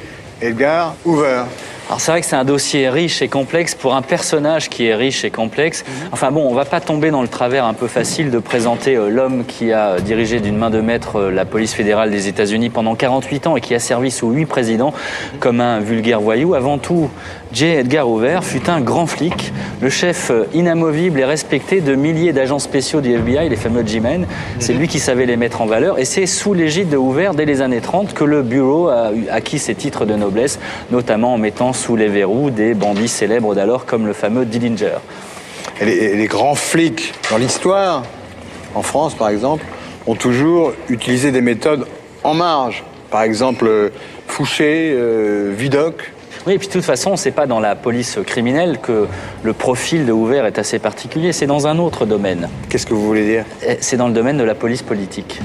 Edgar Hoover. Alors c'est vrai que c'est un dossier riche et complexe pour un personnage qui est riche et complexe. Enfin bon, on va pas tomber dans le travers un peu facile de présenter l'homme qui a dirigé d'une main de maître la police fédérale des États-Unis pendant 48 ans et qui a servi sous 8 présidents comme un vulgaire voyou. Avant tout, J. Edgar Hoover fut un grand flic, le chef inamovible et respecté de milliers d'agents spéciaux du FBI, les fameux G-Men. C'est lui qui savait les mettre en valeur et c'est sous l'égide de Hoover, dès les années 30, que le bureau a acquis ses titres de noblesse, notamment en mettant sous les verrous des bandits célèbres d'alors comme le fameux Dillinger. Et les grands flics dans l'histoire, en France par exemple, ont toujours utilisé des méthodes en marge. Par exemple, Fouché, Vidocq. Oui, et puis de toute façon, c'est pas dans la police criminelle que le profil de Hoover est assez particulier, c'est dans un autre domaine. Qu'est-ce que vous voulez dire? C'est dans le domaine de la police politique.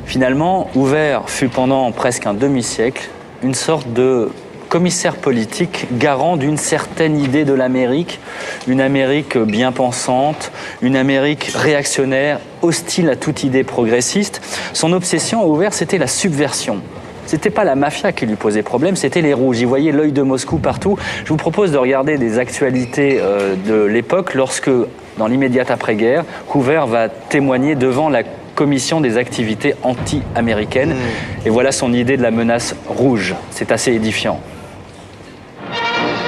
Finalement, Hoover fut pendant presque un demi-siècle une sorte de commissaire politique garant d'une certaine idée de l'Amérique, une Amérique bien pensante, une Amérique réactionnaire, hostile à toute idée progressiste. Son obsession à Hoover, c'était la subversion. C'était pas la mafia qui lui posait problème, c'était les rouges. Il voyait l'œil de Moscou partout. Je vous propose de regarder des actualités de l'époque lorsque, dans l'immédiate après-guerre, Hoover va témoigner devant la commission des activités anti-américaines. Et voilà son idée de la menace rouge. C'est assez édifiant.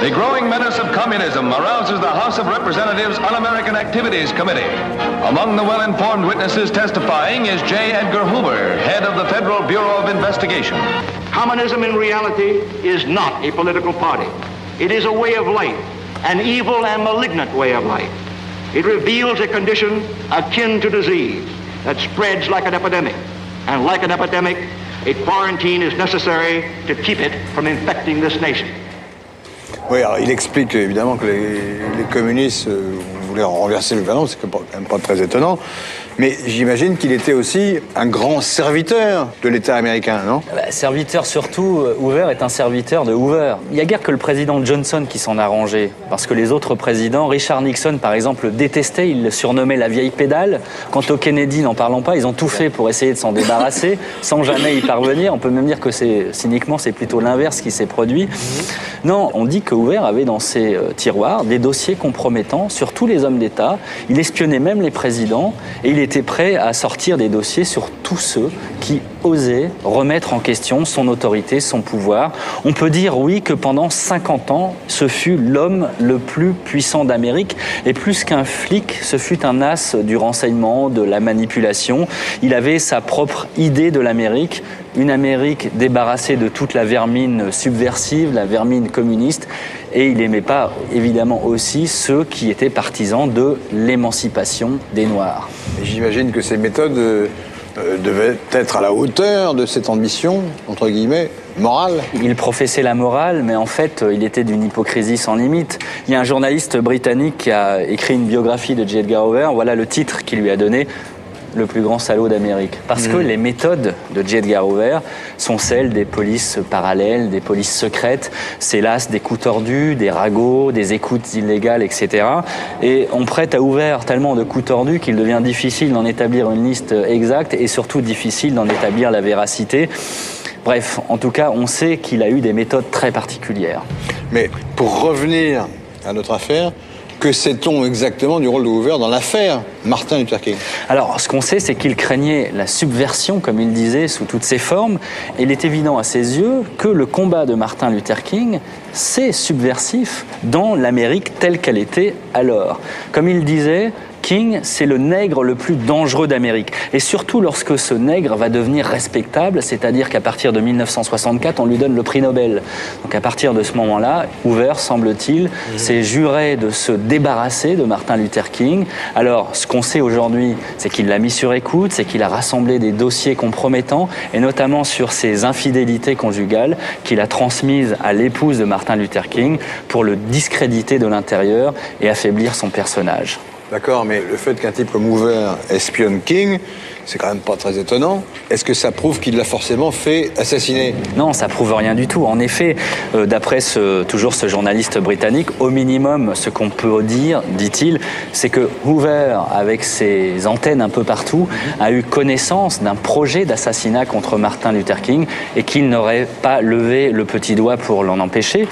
The growing menace of communism arouses the House of Representatives Un-American Activities Committee. Among the well-informed witnesses testifying is J. Edgar Hoover, head of the Federal Bureau of Investigation. Communism in reality is not a political party. It is a way of life, an evil and malignant way of life. It reveals a condition akin to disease that spreads like an epidemic. And like an epidemic, a quarantine is necessary to keep it from infecting this nation. Oui, alors il explique évidemment que les communistes voulaient renverser le gouvernement, c'est quand même pas très étonnant. Mais j'imagine qu'il était aussi un grand serviteur de l'État américain, non? Serviteur surtout, Hoover est un serviteur de Hoover. Il n'y a guère que le président Johnson qui s'en arrangeait, parce que les autres présidents, Richard Nixon par exemple, le détestait, il le surnommait la vieille pédale. Quant au Kennedy, n'en parlons pas, ils ont tout fait pour essayer de s'en débarrasser, sans jamais y parvenir. On peut même dire que cyniquement, c'est plutôt l'inverse qui s'est produit. Non, on dit que Hoover avait dans ses tiroirs des dossiers compromettants sur tous les hommes d'État. Il espionnait même les présidents et il était prêt à sortir des dossiers sur tous ceux qui osaient remettre en question son autorité, son pouvoir. On peut dire, oui, que pendant 50 ans, ce fut l'homme le plus puissant d'Amérique. Et plus qu'un flic, ce fut un as du renseignement, de la manipulation. Il avait sa propre idée de l'Amérique, une Amérique débarrassée de toute la vermine subversive, la vermine communiste. Et il n'aimait pas, évidemment, aussi ceux qui étaient partisans de l'émancipation des Noirs. Et j'imagine que ces méthodes devaient être à la hauteur de cette ambition, entre guillemets, morale. Il professait la morale, mais en fait, il était d'une hypocrisie sans limite. Il y a un journaliste britannique qui a écrit une biographie de J. Edgar Hoover. Voilà le titre qu'il lui a donné. Le plus grand salaud d'Amérique. Parce que les méthodes de J. Edgar Hoover sont celles des polices parallèles, des polices secrètes. C'est l'as des coups tordus, des ragots, des écoutes illégales, etc. Et on prête à Hoover tellement de coups tordus qu'il devient difficile d'en établir une liste exacte et surtout difficile d'en établir la véracité. Bref, en tout cas, on sait qu'il a eu des méthodes très particulières. Mais pour revenir à notre affaire, que sait-on exactement du rôle de Hoover dans l'affaire Martin Luther King? Alors, ce qu'on sait, c'est qu'il craignait la subversion, comme il disait, sous toutes ses formes. Et il est évident à ses yeux que le combat de Martin Luther King, c'est subversif dans l'Amérique telle qu'elle était alors. Comme il disait, King, c'est le nègre le plus dangereux d'Amérique. Et surtout lorsque ce nègre va devenir respectable, c'est-à-dire qu'à partir de 1964, on lui donne le prix Nobel. Donc à partir de ce moment-là, Hoover, semble-t-il, s'est juré de se débarrasser de Martin Luther King. Alors, ce qu'on sait aujourd'hui, c'est qu'il l'a mis sur écoute, c'est qu'il a rassemblé des dossiers compromettants, et notamment sur ses infidélités conjugales, qu'il a transmises à l'épouse de Martin Luther King pour le discréditer de l'intérieur et affaiblir son personnage. D'accord, mais le fait qu'un type comme Hoover espionne King, c'est quand même pas très étonnant. Est-ce que ça prouve qu'il l'a forcément fait assassiner? Non, ça prouve rien du tout. En effet, d'après toujours ce journaliste britannique, au minimum, ce qu'on peut dire, dit-il, c'est que Hoover, avec ses antennes un peu partout, a eu connaissance d'un projet d'assassinat contre Martin Luther King et qu'il n'aurait pas levé le petit doigt pour l'en empêcher.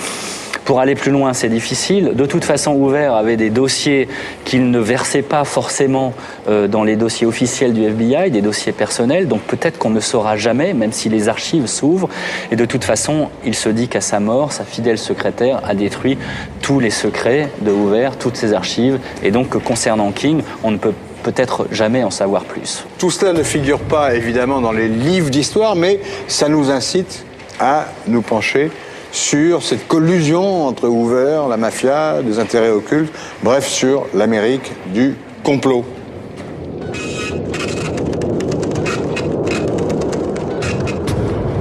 Pour aller plus loin, c'est difficile. De toute façon, Hoover avait des dossiers qu'il ne versait pas forcément dans les dossiers officiels du FBI, des dossiers personnels, donc peut-être qu'on ne saura jamais, même si les archives s'ouvrent. Et de toute façon, il se dit qu'à sa mort, sa fidèle secrétaire a détruit tous les secrets de Hoover, toutes ses archives, et donc concernant King, on ne peut peut-être jamais en savoir plus. Tout cela ne figure pas évidemment dans les livres d'histoire, mais ça nous incite à nous pencher sur cette collusion entre Hoover, la mafia, des intérêts occultes, bref, sur l'Amérique du complot.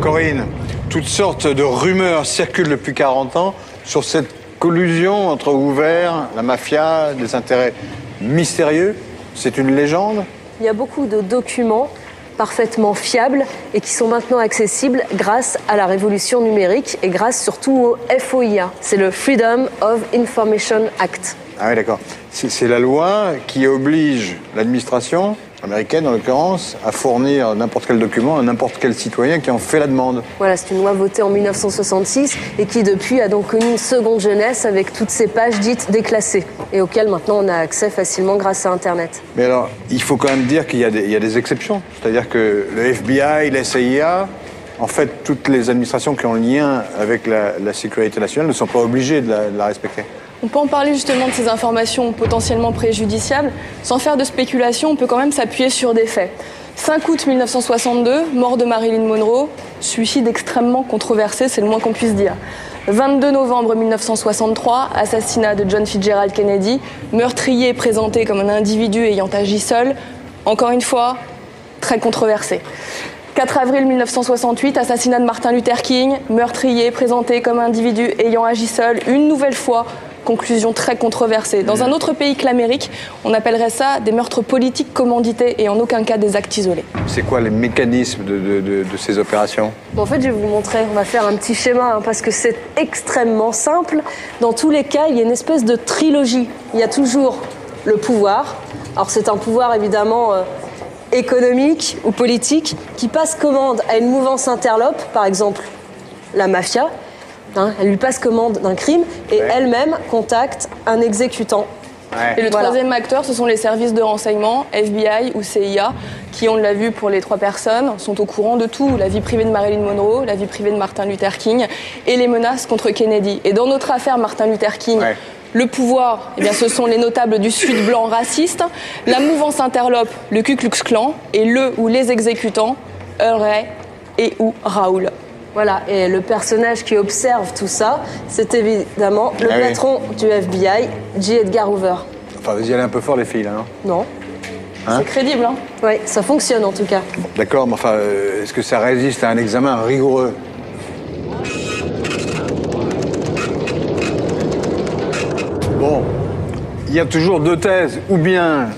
Corinne, toutes sortes de rumeurs circulent depuis 40 ans sur cette collusion entre Hoover, la mafia, des intérêts mystérieux. C'est une légende? Il y a beaucoup de documents parfaitement fiables et qui sont maintenant accessibles grâce à la révolution numérique et grâce surtout au FOIA. C'est le Freedom of Information Act. Ah oui, d'accord. C'est la loi qui oblige l'administration américaine, en l'occurrence, à fournir n'importe quel document à n'importe quel citoyen qui en fait la demande. Voilà, c'est une loi votée en 1966 et qui depuis a donc connu une seconde jeunesse avec toutes ces pages dites déclassées et auxquelles maintenant on a accès facilement grâce à Internet. Mais alors, il faut quand même dire qu'il y a des exceptions. C'est-à-dire que le FBI, la CIA, en fait, toutes les administrations qui ont lien avec la sécurité nationale ne sont pas obligées de la respecter. On peut en parler justement de ces informations potentiellement préjudiciables. Sans faire de spéculation, on peut quand même s'appuyer sur des faits. 5 août 1962, mort de Marilyn Monroe, suicide extrêmement controversé, c'est le moins qu'on puisse dire. 22 novembre 1963, assassinat de John Fitzgerald Kennedy, meurtrier présenté comme un individu ayant agi seul, encore une fois, très controversé. 4 avril 1968, assassinat de Martin Luther King, meurtrier présenté comme individu ayant agi seul, une nouvelle fois, conclusion très controversée. Dans un autre pays que l'Amérique, on appellerait ça des meurtres politiques commandités et en aucun cas des actes isolés. C'est quoi les mécanismes de ces opérations? Bon, en fait, je vais vous montrer, on va faire un petit schéma parce que c'est extrêmement simple. Dans tous les cas, il y a une espèce de trilogie. Il y a toujours le pouvoir. Alors c'est un pouvoir évidemment économique ou politique qui passe commande à une mouvance interlope, par exemple la mafia. Elle lui passe commande d'un crime et elle-même contacte un exécutant. Et le troisième acteur, ce sont les services de renseignement, FBI ou CIA, qui, on l'a vu pour les 3 personnes, sont au courant de tout, la vie privée de Marilyn Monroe, la vie privée de Martin Luther King et les menaces contre Kennedy. Et dans notre affaire Martin Luther King, le pouvoir, eh bien, ce sont les notables du Sud blanc racistes, la mouvance interlope, le Ku Klux Klan, et le ou les exécutants, Earl Ray et ou Raoul. Voilà, et le personnage qui observe tout ça, c'est évidemment le patron du FBI, J. Edgar Hoover. Enfin, vous y allez un peu fort, les filles, là, non? Non. C'est crédible, hein? Oui, ça fonctionne en tout cas. D'accord, mais enfin, est-ce que ça résiste à un examen rigoureux? Bon, il y a toujours 2 thèses. Ou bien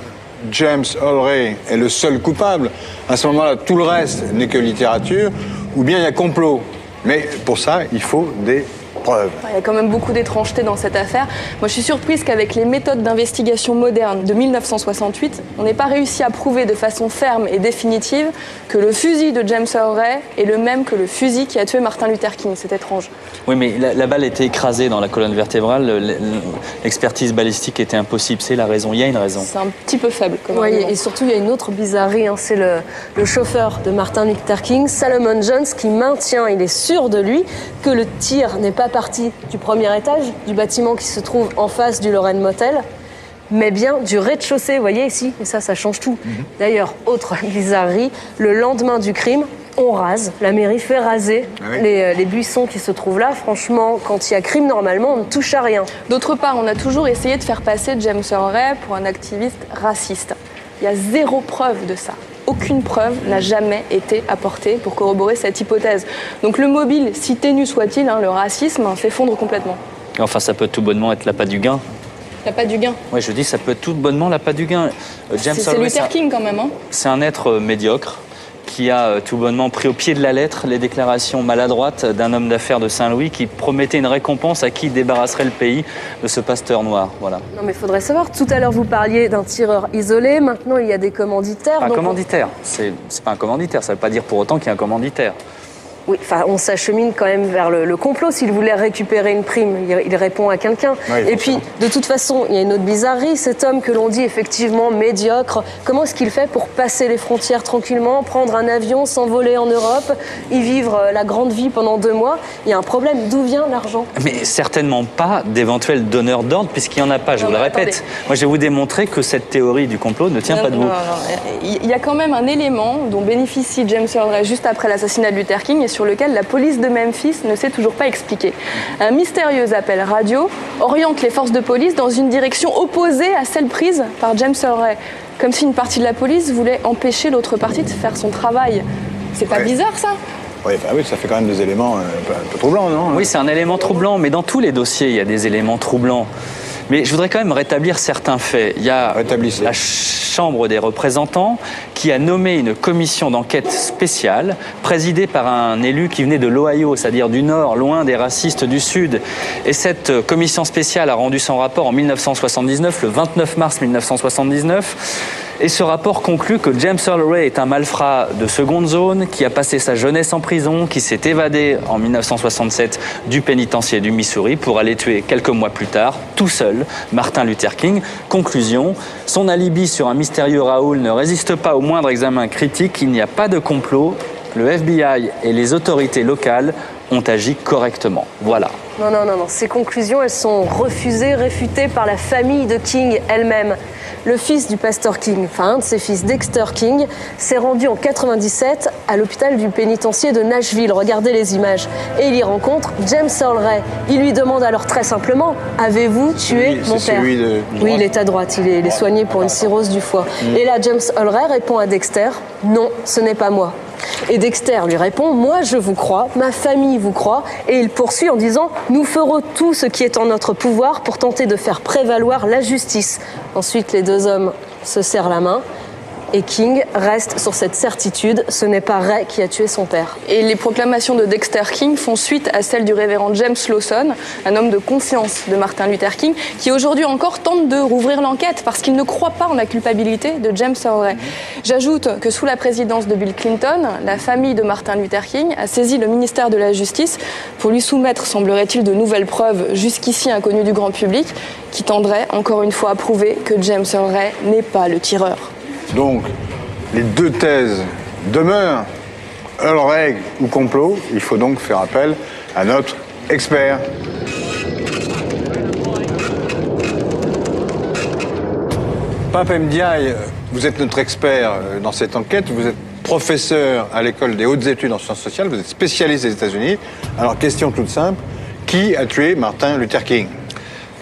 James Earl Ray est le seul coupable, à ce moment-là, tout le reste n'est que littérature, ou bien il y a complot. Mais pour ça, il faut des preuves. Il y a quand même beaucoup d'étrangeté dans cette affaire. Moi, je suis surprise qu'avec les méthodes d'investigation modernes de 1968, on n'ait pas réussi à prouver de façon ferme et définitive que le fusil de James Earl Ray est le même que le fusil qui a tué Martin Luther King. C'est étrange. Oui, mais la balle était écrasée dans la colonne vertébrale. L'expertise balistique était impossible. C'est la raison. Il y a une raison. C'est un petit peu faible. Oui, et surtout, il y a une autre bizarrerie. C'est le chauffeur de Martin Luther King, Salomon Jones, qui maintient, il est sûr de lui, que le tir n'est pas parti du premier étage du bâtiment qui se trouve en face du Lorraine Motel, mais bien du rez-de-chaussée, vous voyez ici, et ça change tout. D'ailleurs, autre bizarrerie, le lendemain du crime, on rase, la mairie fait raser les buissons qui se trouvent là. Franchement, quand il y a crime, normalement, on ne touche à rien. D'autre part, on a toujours essayé de faire passer James Earl Ray pour un activiste raciste. Il y a 0 preuve de ça. Aucune preuve n'a jamais été apportée pour corroborer cette hypothèse. Donc le mobile, si ténu soit-il, le racisme s'effondre complètement. Enfin, ça peut tout bonnement être l'appât du gain. L'appât du gain? Oui, je dis, ça peut être tout bonnement l'appât du gain. C'est Luther King quand même. C'est un être médiocre qui a tout bonnement pris au pied de la lettre les déclarations maladroites d'un homme d'affaires de Saint-Louis qui promettait une récompense à qui débarrasserait le pays de ce pasteur noir. Voilà. Non mais il faudrait savoir, tout à l'heure vous parliez d'un tireur isolé, maintenant il y a des commanditaires. Un commanditaire, c'est pas un commanditaire, ça ne veut pas dire pour autant qu'il y a un commanditaire. Oui, enfin, on s'achemine quand même vers le complot. S'il voulait récupérer une prime, il répond à quelqu'un. Et puis, de toute façon, il y a une autre bizarrerie. Cet homme que l'on dit effectivement médiocre, comment est-ce qu'il fait pour passer les frontières tranquillement, prendre un avion, s'envoler en Europe, y vivre la grande vie pendant 2 mois? Il y a un problème. D'où vient l'argent? Mais certainement pas d'éventuels donneurs d'ordre, puisqu'il n'y en a pas, je vous le répète. Attendez. Moi, je vais vous démontrer que cette théorie du complot ne tient pas debout. Il y a quand même un élément dont bénéficie James Earl Ray juste après l'assassinat de Luther King et sur lequel la police de Memphis ne s'est toujours pas expliquée. Un mystérieux appel radio oriente les forces de police dans une direction opposée à celle prise par James Earl Ray, comme si une partie de la police voulait empêcher l'autre partie de faire son travail. C'est pas bizarre, ça? Oui, ça fait quand même des éléments un peu troublants, non? Oui, c'est un élément troublant, mais dans tous les dossiers, il y a des éléments troublants. Mais je voudrais quand même rétablir certains faits. Il y a la Chambre des représentants qui a nommé une commission d'enquête spéciale présidée par un élu qui venait de l'Ohio, c'est-à-dire du Nord, loin des racistes du Sud. Et cette commission spéciale a rendu son rapport en 1979, le 29 mars 1979. Et ce rapport conclut que James Earl Ray est un malfrat de seconde zone, qui a passé sa jeunesse en prison, qui s'est évadé en 1967 du pénitencier du Missouri pour aller tuer quelques mois plus tard, tout seul, Martin Luther King. Conclusion, son alibi sur un mystérieux Raoul ne résiste pas au moindre examen critique, il n'y a pas de complot, le FBI et les autorités locales ont agi correctement. Voilà. Non. Ces conclusions, elles sont refusées, réfutées par la famille de King elle-même. Le fils du pasteur King, enfin un de ses fils, Dexter King, s'est rendu en 97 à l'hôpital du pénitencier de Nashville. Regardez les images. Et il y rencontre James Earl Ray. Il lui demande alors très simplement, avez-vous tué mon père ? Oui, il est à droite, il est soigné pour une cirrhose du foie. Et là, James Earl Ray répond à Dexter, non, ce n'est pas moi. Et Dexter lui répond, moi je vous crois, ma famille vous croit, et il poursuit en disant, nous ferons tout ce qui est en notre pouvoir pour tenter de faire prévaloir la justice. Ensuite, les deux hommes se serrent la main. Et King reste sur cette certitude, ce n'est pas Ray qui a tué son père. Et les proclamations de Dexter King font suite à celles du révérend James Lawson, un homme de confiance de Martin Luther King, qui aujourd'hui encore tente de rouvrir l'enquête parce qu'il ne croit pas en la culpabilité de James Earl Ray. J'ajoute que sous la présidence de Bill Clinton, la famille de Martin Luther King a saisi le ministère de la Justice pour lui soumettre, semblerait-il, de nouvelles preuves jusqu'ici inconnues du grand public, qui tendraient encore une fois à prouver que James Earl Ray n'est pas le tireur. Donc, les deux thèses demeurent, Earl Ray ou complot. Il faut donc faire appel à notre expert. Pape Ndiaye, vous êtes notre expert dans cette enquête. Vous êtes professeur à l'école des hautes études en sciences sociales. Vous êtes spécialiste des États-Unis. Alors, question toute simple. Qui a tué Martin Luther King ?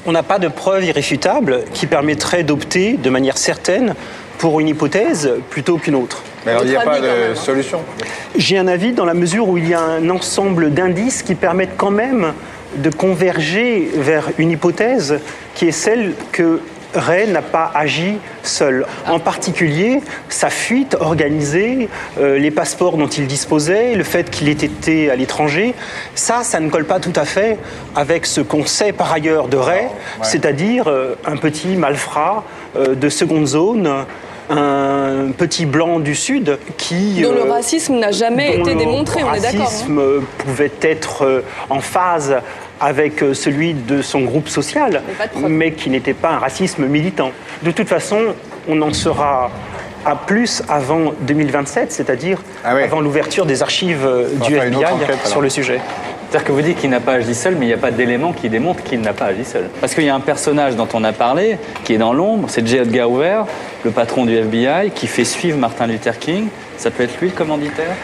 On n'a pas de preuves irréfutables qui permettraient d'opter de manière certaine pour une hypothèse plutôt qu'une autre. Mais alors il n'y a pas de solution. J'ai un avis dans la mesure où il y a un ensemble d'indices qui permettent quand même de converger vers une hypothèse qui est celle que Ray n'a pas agi seul. En particulier, sa fuite organisée, les passeports dont il disposait, le fait qu'il ait été à l'étranger, ça ne colle pas tout à fait avec ce qu'on sait par ailleurs de Ray, c'est-à-dire un petit malfrat de seconde zone, un petit blanc du Sud qui... dont le racisme n'a jamais été démontré, on est d'accord. Le racisme pouvait être en phase avec celui de son groupe social, mais qui n'était pas un racisme militant. De toute façon, on en sera à plus avant 2027, c'est-à-dire avant l'ouverture des archives du FBI sur le sujet. C'est-à-dire que vous dites qu'il n'a pas agi seul, mais il n'y a pas d'éléments qui démontrent qu'il n'a pas agi seul. Parce qu'il y a un personnage dont on a parlé, qui est dans l'ombre, c'est J. Edgar Hoover, le patron du FBI, qui fait suivre Martin Luther King. Ça peut être lui le commanditaire ?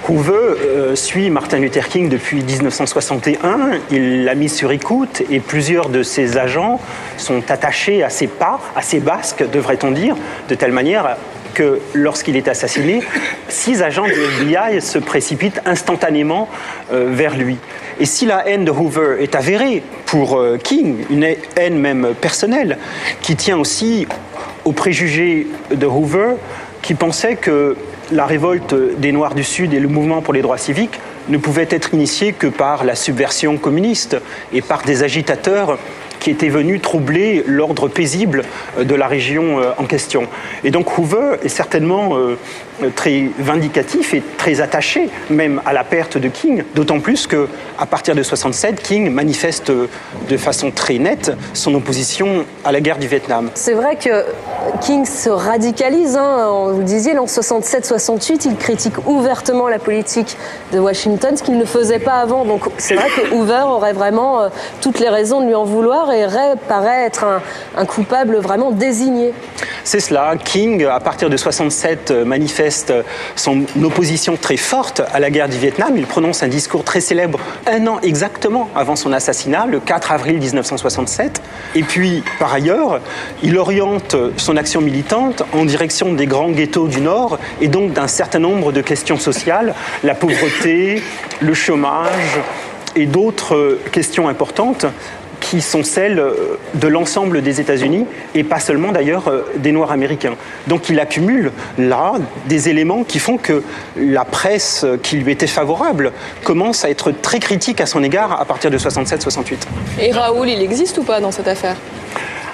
Hoover suit Martin Luther King depuis 1961. Il l'a mis sur écoute et plusieurs de ses agents sont attachés à ses pas, à ses basques, devrait-on dire, de telle manière que lorsqu'il est assassiné, 6 agents du FBI se précipitent instantanément vers lui. Et si la haine de Hoover est avérée pour King, une haine même personnelle, qui tient aussi aux préjugés de Hoover, qui pensait que la révolte des Noirs du Sud et le mouvement pour les droits civiques ne pouvaient être initiés que par la subversion communiste et par des agitateurs qui étaient venus troubler l'ordre paisible de la région en question. Et donc Hoover est certainement très vindicatif et très attaché même à la perte de King, d'autant plus qu'à partir de 1967, King manifeste de façon très nette son opposition à la guerre du Vietnam. C'est vrai que King se radicalise, vous le disiez, en 67-68, il critique ouvertement la politique de Washington, ce qu'il ne faisait pas avant. Donc c'est vrai que Hoover aurait vraiment toutes les raisons de lui en vouloir et Ray paraît être un coupable vraiment désigné. C'est cela. King, à partir de 67, manifeste son opposition très forte à la guerre du Vietnam. Il prononce un discours très célèbre 1 an exactement avant son assassinat, le 4 avril 1967. Et puis, par ailleurs, il oriente son action militante en direction des grands ghettos du Nord et donc d'un certain nombre de questions sociales, la pauvreté, le chômage et d'autres questions importantes qui sont celles de l'ensemble des États-Unis et pas seulement d'ailleurs des Noirs américains. Donc il accumule là des éléments qui font que la presse qui lui était favorable commence à être très critique à son égard à partir de 67-68. Et Raoul, il existe ou pas dans cette affaire ?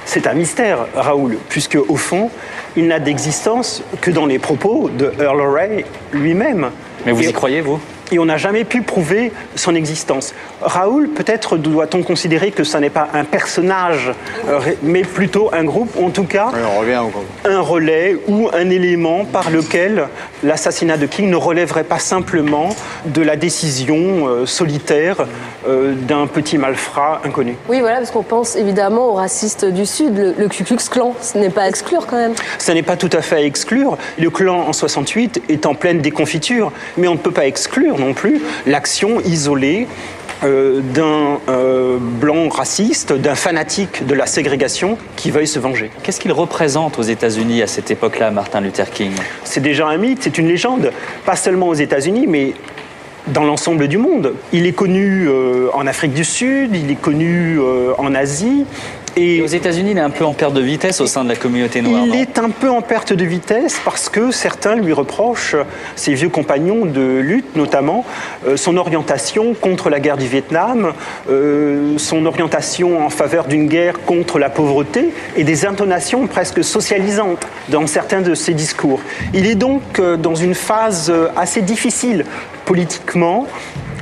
C'est un mystère, Raoul, puisque au fond, il n'a d'existence que dans les propos de Earl Ray lui-même. Mais vous y croyez, vous ? Et on n'a jamais pu prouver son existence. Raoul, peut-être doit-on considérer que ce n'est pas un personnage, mais plutôt un groupe, ou en tout cas un relais ou un élément par lequel l'assassinat de King ne relèverait pas simplement de la décision solitaire d'un petit malfrat inconnu. Oui, voilà, parce qu'on pense évidemment aux racistes du Sud, le Ku Klux Klan. Ce n'est pas à exclure quand même. Ce n'est pas tout à fait à exclure. Le clan en 68 est en pleine déconfiture, mais on ne peut pas exclure non plus l'action isolée d'un blanc raciste, d'un fanatique de la ségrégation qui veuille se venger. Qu'est-ce qu'il représente aux États-Unis à cette époque-là, Martin Luther King ? C'est déjà un mythe, c'est une légende, pas seulement aux États-Unis, mais dans l'ensemble du monde. Il est connu en Afrique du Sud, il est connu en Asie. Et aux États-Unis, il est un peu en perte de vitesse au sein de la communauté noire. Il est un peu en perte de vitesse parce que certains lui reprochent, ses vieux compagnons de lutte notamment, son orientation contre la guerre du Vietnam, son orientation en faveur d'une guerre contre la pauvreté et des intonations presque socialisantes dans certains de ses discours. Il est donc dans une phase assez difficile politiquement,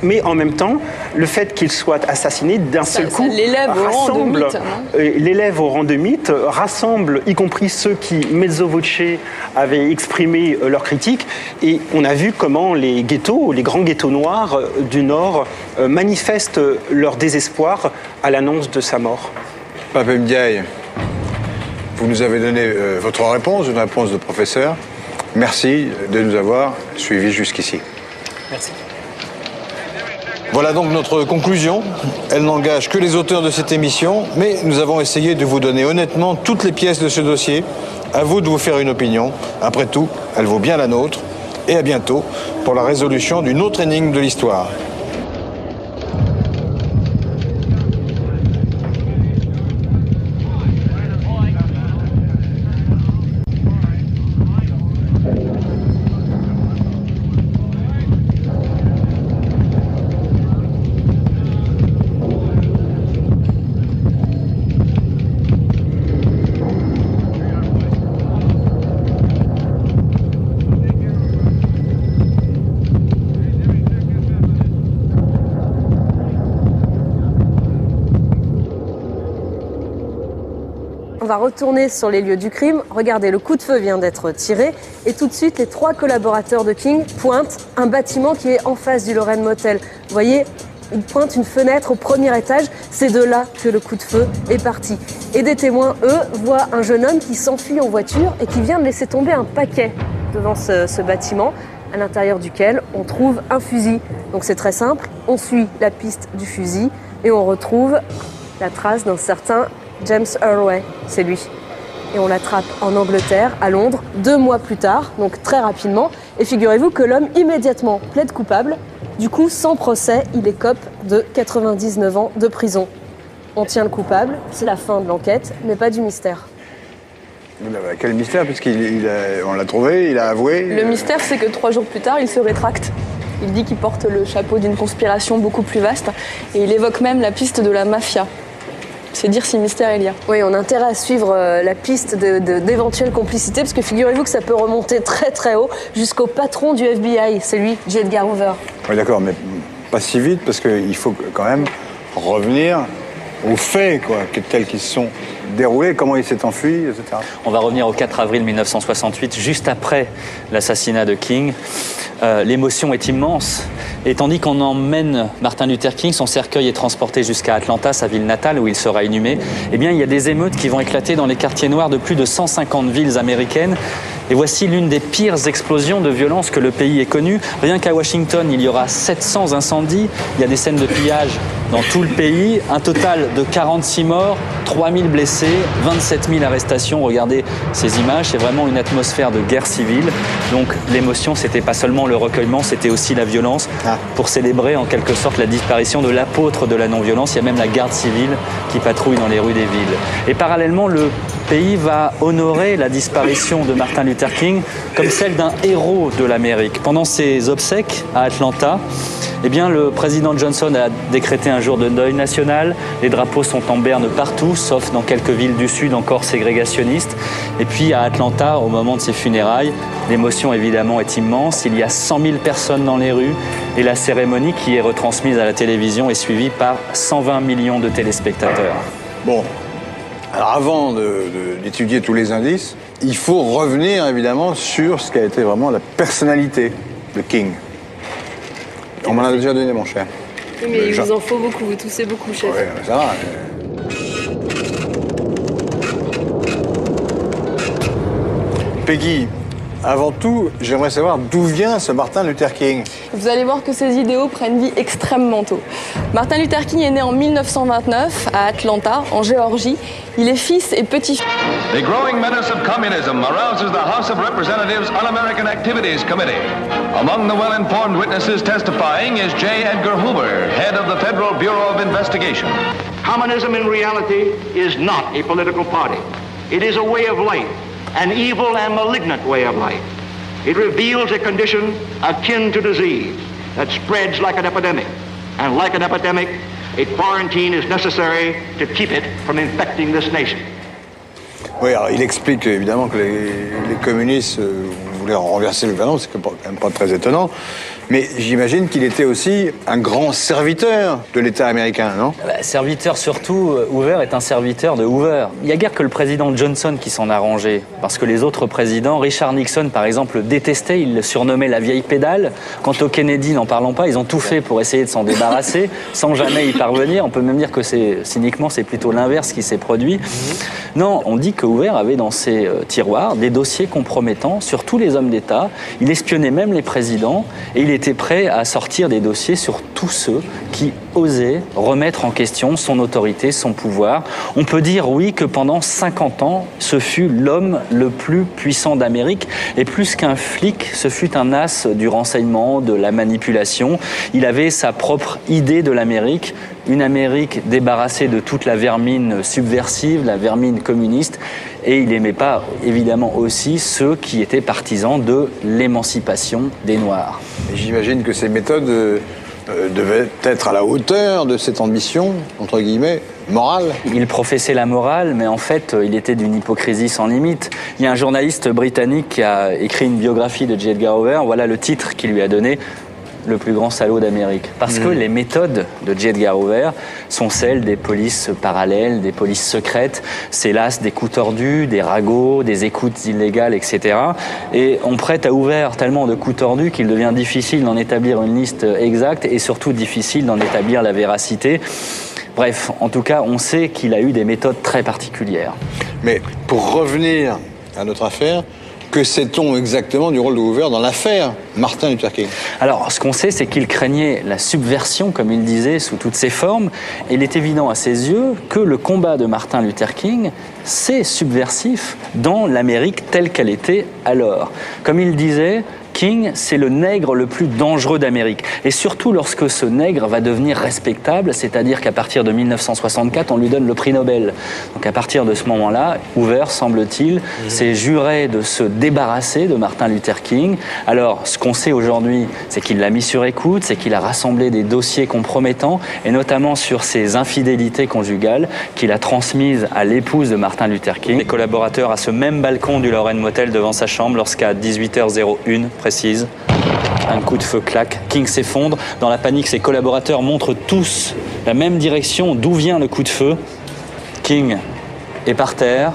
mais en même temps, le fait qu'il soit assassiné d'un seul coup rassemble, l'élève au rang de mythe, rassemble y compris ceux qui, mezzo voce, avaient exprimé leur critique. Et on a vu comment les ghettos, les grands ghettos noirs du Nord, manifestent leur désespoir à l'annonce de sa mort. Pape Ndiaye, vous nous avez donné votre réponse, une réponse de professeur. Merci de nous avoir suivis jusqu'ici. Merci. Voilà donc notre conclusion. Elle n'engage que les auteurs de cette émission, mais nous avons essayé de vous donner honnêtement toutes les pièces de ce dossier. À vous de vous faire une opinion. Après tout, elle vaut bien la nôtre. Et à bientôt pour la résolution d'une autre énigme de l'histoire. On va retourner sur les lieux du crime. Regardez, le coup de feu vient d'être tiré et tout de suite, les 3 collaborateurs de King pointent un bâtiment qui est en face du Lorraine Motel. Vous voyez, ils pointent une fenêtre au premier étage. C'est de là que le coup de feu est parti. Et des témoins, eux, voient un jeune homme qui s'enfuit en voiture et qui vient de laisser tomber un paquet devant ce bâtiment, à l'intérieur duquel on trouve un fusil. Donc c'est très simple, on suit la piste du fusil et on retrouve la trace d'un certain James Earl Ray, c'est lui. Et on l'attrape en Angleterre, à Londres, 2 mois plus tard, donc très rapidement. Et figurez-vous que l'homme immédiatement plaide coupable. Du coup, sans procès, il écope de 99 ans de prison. On tient le coupable, c'est la fin de l'enquête, mais pas du mystère. Quel mystère, puisqu'on l'a trouvé, il a avoué. Le mystère, c'est que 3 jours plus tard, il se rétracte. Il dit qu'il porte le chapeau d'une conspiration beaucoup plus vaste. Et il évoque même la piste de la mafia. C'est dire si mystère il y a. Oui, on a intérêt à suivre la piste d'éventuelles complicités, parce que figurez-vous que ça peut remonter très très haut jusqu'au patron du FBI, c'est lui, J. Edgar Hoover. Oui, d'accord, mais pas si vite, parce qu'il faut quand même revenir aux faits, tels qu'ils se sont déroulés, comment il s'est enfui, etc. On va revenir au 4 avril 1968, juste après l'assassinat de King. L'émotion est immense. Et tandis qu'on emmène Martin Luther King, son cercueil est transporté jusqu'à Atlanta, sa ville natale, où il sera inhumé, eh bien, il y a des émeutes qui vont éclater dans les quartiers noirs de plus de 150 villes américaines. Et voici l'une des pires explosions de violence que le pays ait connue. Rien qu'à Washington, il y aura 700 incendies. Il y a des scènes de pillage dans tout le pays. Un total de 46 morts, 3000 blessés, 27 000 arrestations. Regardez ces images, c'est vraiment une atmosphère de guerre civile. Donc l'émotion, c'était pas seulement le recueillement, c'était aussi la violence pour célébrer en quelque sorte la disparition de l'apôtre de la non-violence. Il y a même la garde civile qui patrouille dans les rues des villes. Et parallèlement, le pays va honorer la disparition de Martin Luther King comme celle d'un héros de l'Amérique. Pendant ses obsèques à Atlanta, eh bien, le président Johnson a décrété un jour de deuil national. Les drapeaux sont en berne partout, sauf dans quelques villes du Sud encore ségrégationnistes. Et puis à Atlanta, au moment de ses funérailles, l'émotion évidemment est immense. Il y a 100 000 personnes dans les rues et la cérémonie qui est retransmise à la télévision est suivie par 120 millions de téléspectateurs. Bon, alors avant d'étudier tous les indices, il faut revenir évidemment sur ce qu'a été vraiment la personnalité de King. On m'en a déjà donné, mon cher. Oui, mais il vous en faut beaucoup, vous toussez beaucoup, chef. Ouais, ça va. Peggy, avant tout, j'aimerais savoir d'où vient ce Martin Luther King. Vous allez voir que ces idéaux prennent vie extrêmement tôt. Martin Luther King est né en 1929 à Atlanta, en Géorgie. Il est fils et petit-fils. The growing menace of communism arouses the House of Representatives Un-American Activities Committee. Among the well-informed witnesses testifying is J. Edgar Hoover, head of the Federal Bureau of Investigation. Communism in reality is not a political party. It is a way of life, an evil and malignant way of life. It reveals a condition akin to disease that spreads like an epidemic. And like an epidemic, a quarantine is necessary to keep it from infecting this nation. Oui, alors il explique évidemment que les communistes voulaient renverser le gouvernement, c'est quand même pas très étonnant. Mais j'imagine qu'il était aussi un grand serviteur de l'État américain, non? Serviteur surtout, Hoover est un serviteur de Hoover. Il n'y a guère que le président Johnson qui s'en arrangeait, parce que les autres présidents, Richard Nixon par exemple, le détestait, il le surnommait la vieille pédale. Quant au Kennedy, n'en parlons pas, ils ont tout fait pour essayer de s'en débarrasser, sans jamais y parvenir. On peut même dire que cyniquement, c'est plutôt l'inverse qui s'est produit. Non, on dit que Hoover avait dans ses tiroirs des dossiers compromettants sur tous les hommes d'État. Il espionnait même les présidents et il était prêt à sortir des dossiers sur tous ceux qui osaient remettre en question son autorité, son pouvoir. On peut dire, oui, que pendant 50 ans, ce fut l'homme le plus puissant d'Amérique. Et plus qu'un flic, ce fut un as du renseignement, de la manipulation. Il avait sa propre idée de l'Amérique, une Amérique débarrassée de toute la vermine subversive, la vermine communiste. Et il n'aimait pas, évidemment, aussi ceux qui étaient partisans de l'émancipation des Noirs. Et j'imagine que ces méthodes devaient être à la hauteur de cette ambition, entre guillemets, morale. Il professait la morale, mais en fait, il était d'une hypocrisie sans limite. Il y a un journaliste britannique qui a écrit une biographie de J. Edgar Hoover. Voilà le titre qu'il lui a donné. Le plus grand salaud d'Amérique. Parce que les méthodes de J. Edgar Hoover sont celles des polices parallèles, des polices secrètes. C'est hélas des coups tordus, des ragots, des écoutes illégales, etc. Et on prête à Hoover tellement de coups tordus qu'il devient difficile d'en établir une liste exacte et surtout difficile d'en établir la véracité. Bref, en tout cas, on sait qu'il a eu des méthodes très particulières. Mais pour revenir à notre affaire, que sait-on exactement du rôle de Hoover dans l'affaire Martin Luther King? Alors, ce qu'on sait, c'est qu'il craignait la subversion, comme il disait, sous toutes ses formes. Et il est évident à ses yeux que le combat de Martin Luther King, c'est subversif dans l'Amérique telle qu'elle était alors. Comme il disait, King, c'est le nègre le plus dangereux d'Amérique. Et surtout lorsque ce nègre va devenir respectable, c'est-à-dire qu'à partir de 1964, on lui donne le prix Nobel. Donc à partir de ce moment-là, Hoover, semble-t-il, s'est juré de se débarrasser de Martin Luther King. Alors, ce qu'on sait aujourd'hui, c'est qu'il l'a mis sur écoute, c'est qu'il a rassemblé des dossiers compromettants, et notamment sur ses infidélités conjugales, qu'il a transmises à l'épouse de Martin Luther King. Les collaborateurs à ce même balcon du Lorraine Motel devant sa chambre, lorsqu'à 18h01, précise, un coup de feu claque, King s'effondre. Dans la panique, ses collaborateurs montrent tous la même direction d'où vient le coup de feu. King est par terre.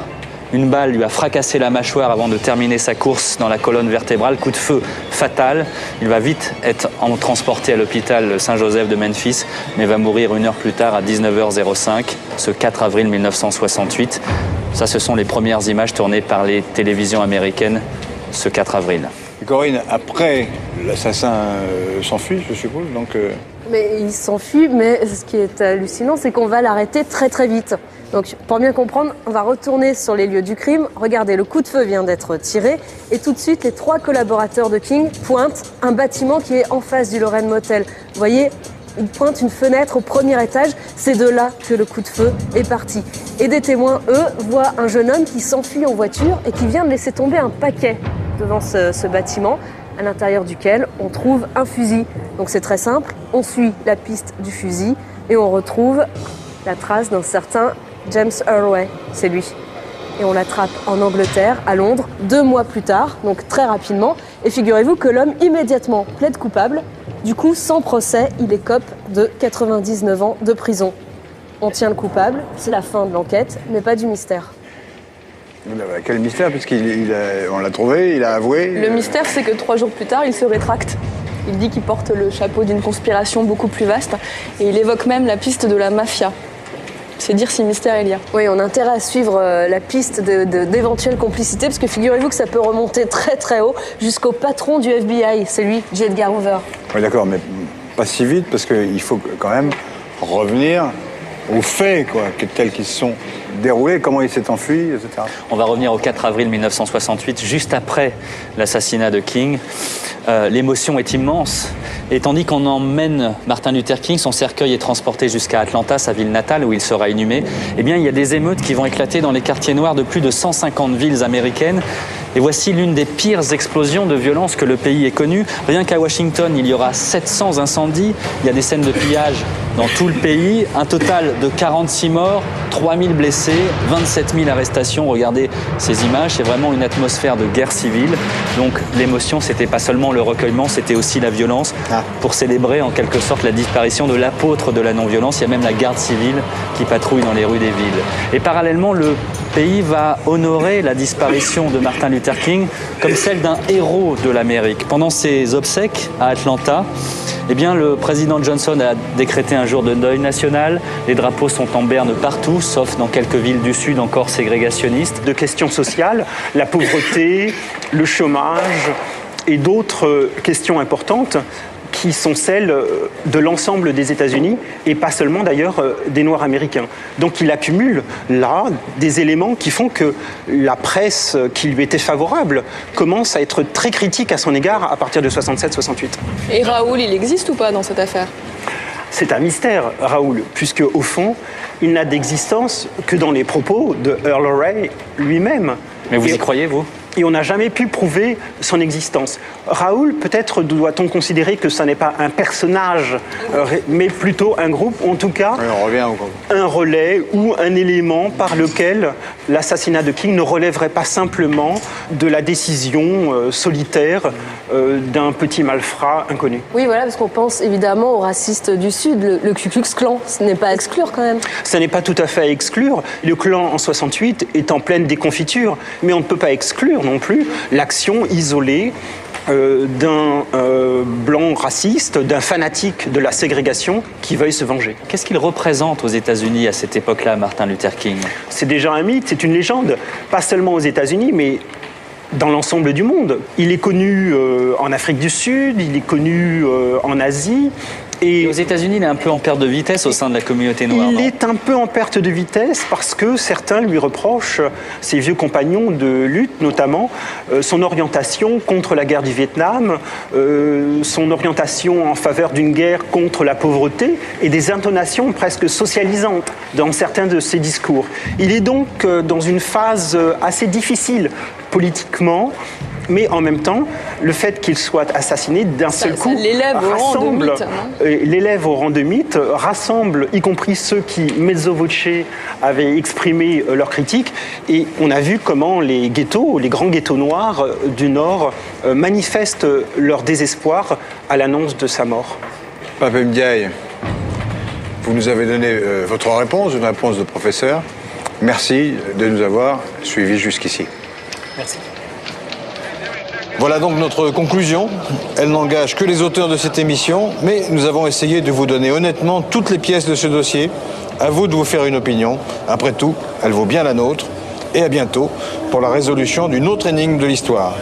Une balle lui a fracassé la mâchoire avant de terminer sa course dans la colonne vertébrale. Coup de feu fatal. Il va vite être transporté à l'hôpital Saint-Joseph de Memphis, mais va mourir 1 heure plus tard à 19h05, ce 4 avril 1968. Ça, ce sont les premières images tournées par les télévisions américaines ce 4 avril. Et Corinne, après, l'assassin s'enfuit, je suppose, donc... Mais il s'enfuit, mais ce qui est hallucinant, c'est qu'on va l'arrêter très très vite. Donc pour bien comprendre, on va retourner sur les lieux du crime. Regardez, le coup de feu vient d'être tiré et tout de suite, les 3 collaborateurs de King pointent un bâtiment qui est en face du Lorraine Motel. Vous voyez, ils pointent une fenêtre au premier étage. C'est de là que le coup de feu est parti. Et des témoins, eux, voient un jeune homme qui s'enfuit en voiture et qui vient de laisser tomber un paquet devant ce bâtiment, à l'intérieur duquel on trouve un fusil. Donc c'est très simple, on suit la piste du fusil et on retrouve la trace d'un certain James Earlway, c'est lui. Et on l'attrape en Angleterre, à Londres, 2 mois plus tard, donc très rapidement. Et figurez-vous que l'homme immédiatement plaide coupable. Du coup, sans procès, il écope de 99 ans de prison. On tient le coupable, c'est la fin de l'enquête, mais pas du mystère. Quel mystère, puisqu'on l'a trouvé, il a avoué. Le mystère, c'est que 3 jours plus tard, il se rétracte. Il dit qu'il porte le chapeau d'une conspiration beaucoup plus vaste et il évoque même la piste de la mafia. C'est dire si mystère il y a. Oui, on a intérêt à suivre la piste d'éventuelles complicités, parce que figurez-vous que ça peut remonter très très haut jusqu'au patron du FBI, c'est lui, J. Edgar Hoover. Oui, d'accord, mais pas si vite, parce qu'il faut quand même revenir aux faits, quoi, tels qu'ils se sont déroulés, comment il s'est enfui, etc. On va revenir au 4 avril 1968, juste après l'assassinat de King. L'émotion est immense. Et tandis qu'on emmène Martin Luther King, son cercueil est transporté jusqu'à Atlanta, sa ville natale, où il sera inhumé, eh bien, il y a des émeutes qui vont éclater dans les quartiers noirs de plus de 150 villes américaines. Et voici l'une des pires explosions de violence que le pays ait connue. Rien qu'à Washington, il y aura 700 incendies. Il y a des scènes de pillage dans tout le pays. Un total de 46 morts, 3000 blessés, 27 000 arrestations. Regardez ces images, c'est vraiment une atmosphère de guerre civile. Donc l'émotion, c'était pas seulement le recueillement, c'était aussi la violence. Pour célébrer en quelque sorte la disparition de l'apôtre de la non-violence. Il y a même la garde civile qui patrouille dans les rues des villes. Et parallèlement, le pays va honorer la disparition de Martin Luther King comme celle d'un héros de l'Amérique. Pendant ses obsèques à Atlanta, eh bien, le président Johnson a décrété un jour de deuil national. Les drapeaux sont en berne partout, sauf dans quelques villes du Sud encore ségrégationnistes. De questions sociales, la pauvreté, le chômage et d'autres questions importantes qui sont celles de l'ensemble des États-Unis et pas seulement d'ailleurs des Noirs américains. Donc il accumule là des éléments qui font que la presse qui lui était favorable commence à être très critique à son égard à partir de 67-68. Et Raoul, il existe ou pas dans cette affaire ? C'est un mystère, Raoul, puisque au fond, il n'a d'existence que dans les propos de Earlway lui-même. Mais vous y croyez, vous ? Et on n'a jamais pu prouver son existence. Raoul, peut-être doit-on considérer que ce n'est pas un personnage, mais plutôt un groupe, en tout cas oui, on revient un relais ou un élément par lequel l'assassinat de King ne relèverait pas simplement de la décision solitaire d'un petit malfrat inconnu. Oui, voilà, parce qu'on pense évidemment aux racistes du Sud, le Ku Klux Klan. Ce n'est pas à exclure quand même. Ce n'est pas tout à fait à exclure. Le clan en 68 est en pleine déconfiture, mais on ne peut pas exclure non plus l'action isolée d'un blanc raciste, d'un fanatique de la ségrégation qui veuille se venger. Qu'est-ce qu'il représente aux États-Unis à cette époque-là, Martin Luther King ? C'est déjà un mythe, c'est une légende, pas seulement aux États-Unis, mais dans l'ensemble du monde. Il est connu en Afrique du Sud, il est connu en Asie. Et aux États-Unis, il est un peu en perte de vitesse au sein de la communauté noire. Il est un peu en perte de vitesse parce que certains lui reprochent, ses vieux compagnons de lutte notamment, son orientation contre la guerre du Vietnam, son orientation en faveur d'une guerre contre la pauvreté et des intonations presque socialisantes dans certains de ses discours. Il est donc dans une phase assez difficile politiquement. Mais en même temps, le fait qu'il soit assassiné d'un seul coup l'élève au rang de mythe, rassemble y compris ceux qui, mezzo voce, avaient exprimé leur critique. Et on a vu comment les ghettos, les grands ghettos noirs du Nord, manifestent leur désespoir à l'annonce de sa mort. Pape Ndiaye, vous nous avez donné votre réponse, une réponse de professeur. Merci de nous avoir suivis jusqu'ici. Merci. Voilà donc notre conclusion. Elle n'engage que les auteurs de cette émission, mais nous avons essayé de vous donner honnêtement toutes les pièces de ce dossier. À vous de vous faire une opinion. Après tout, elle vaut bien la nôtre. Et à bientôt pour la résolution d'une autre énigme de l'histoire.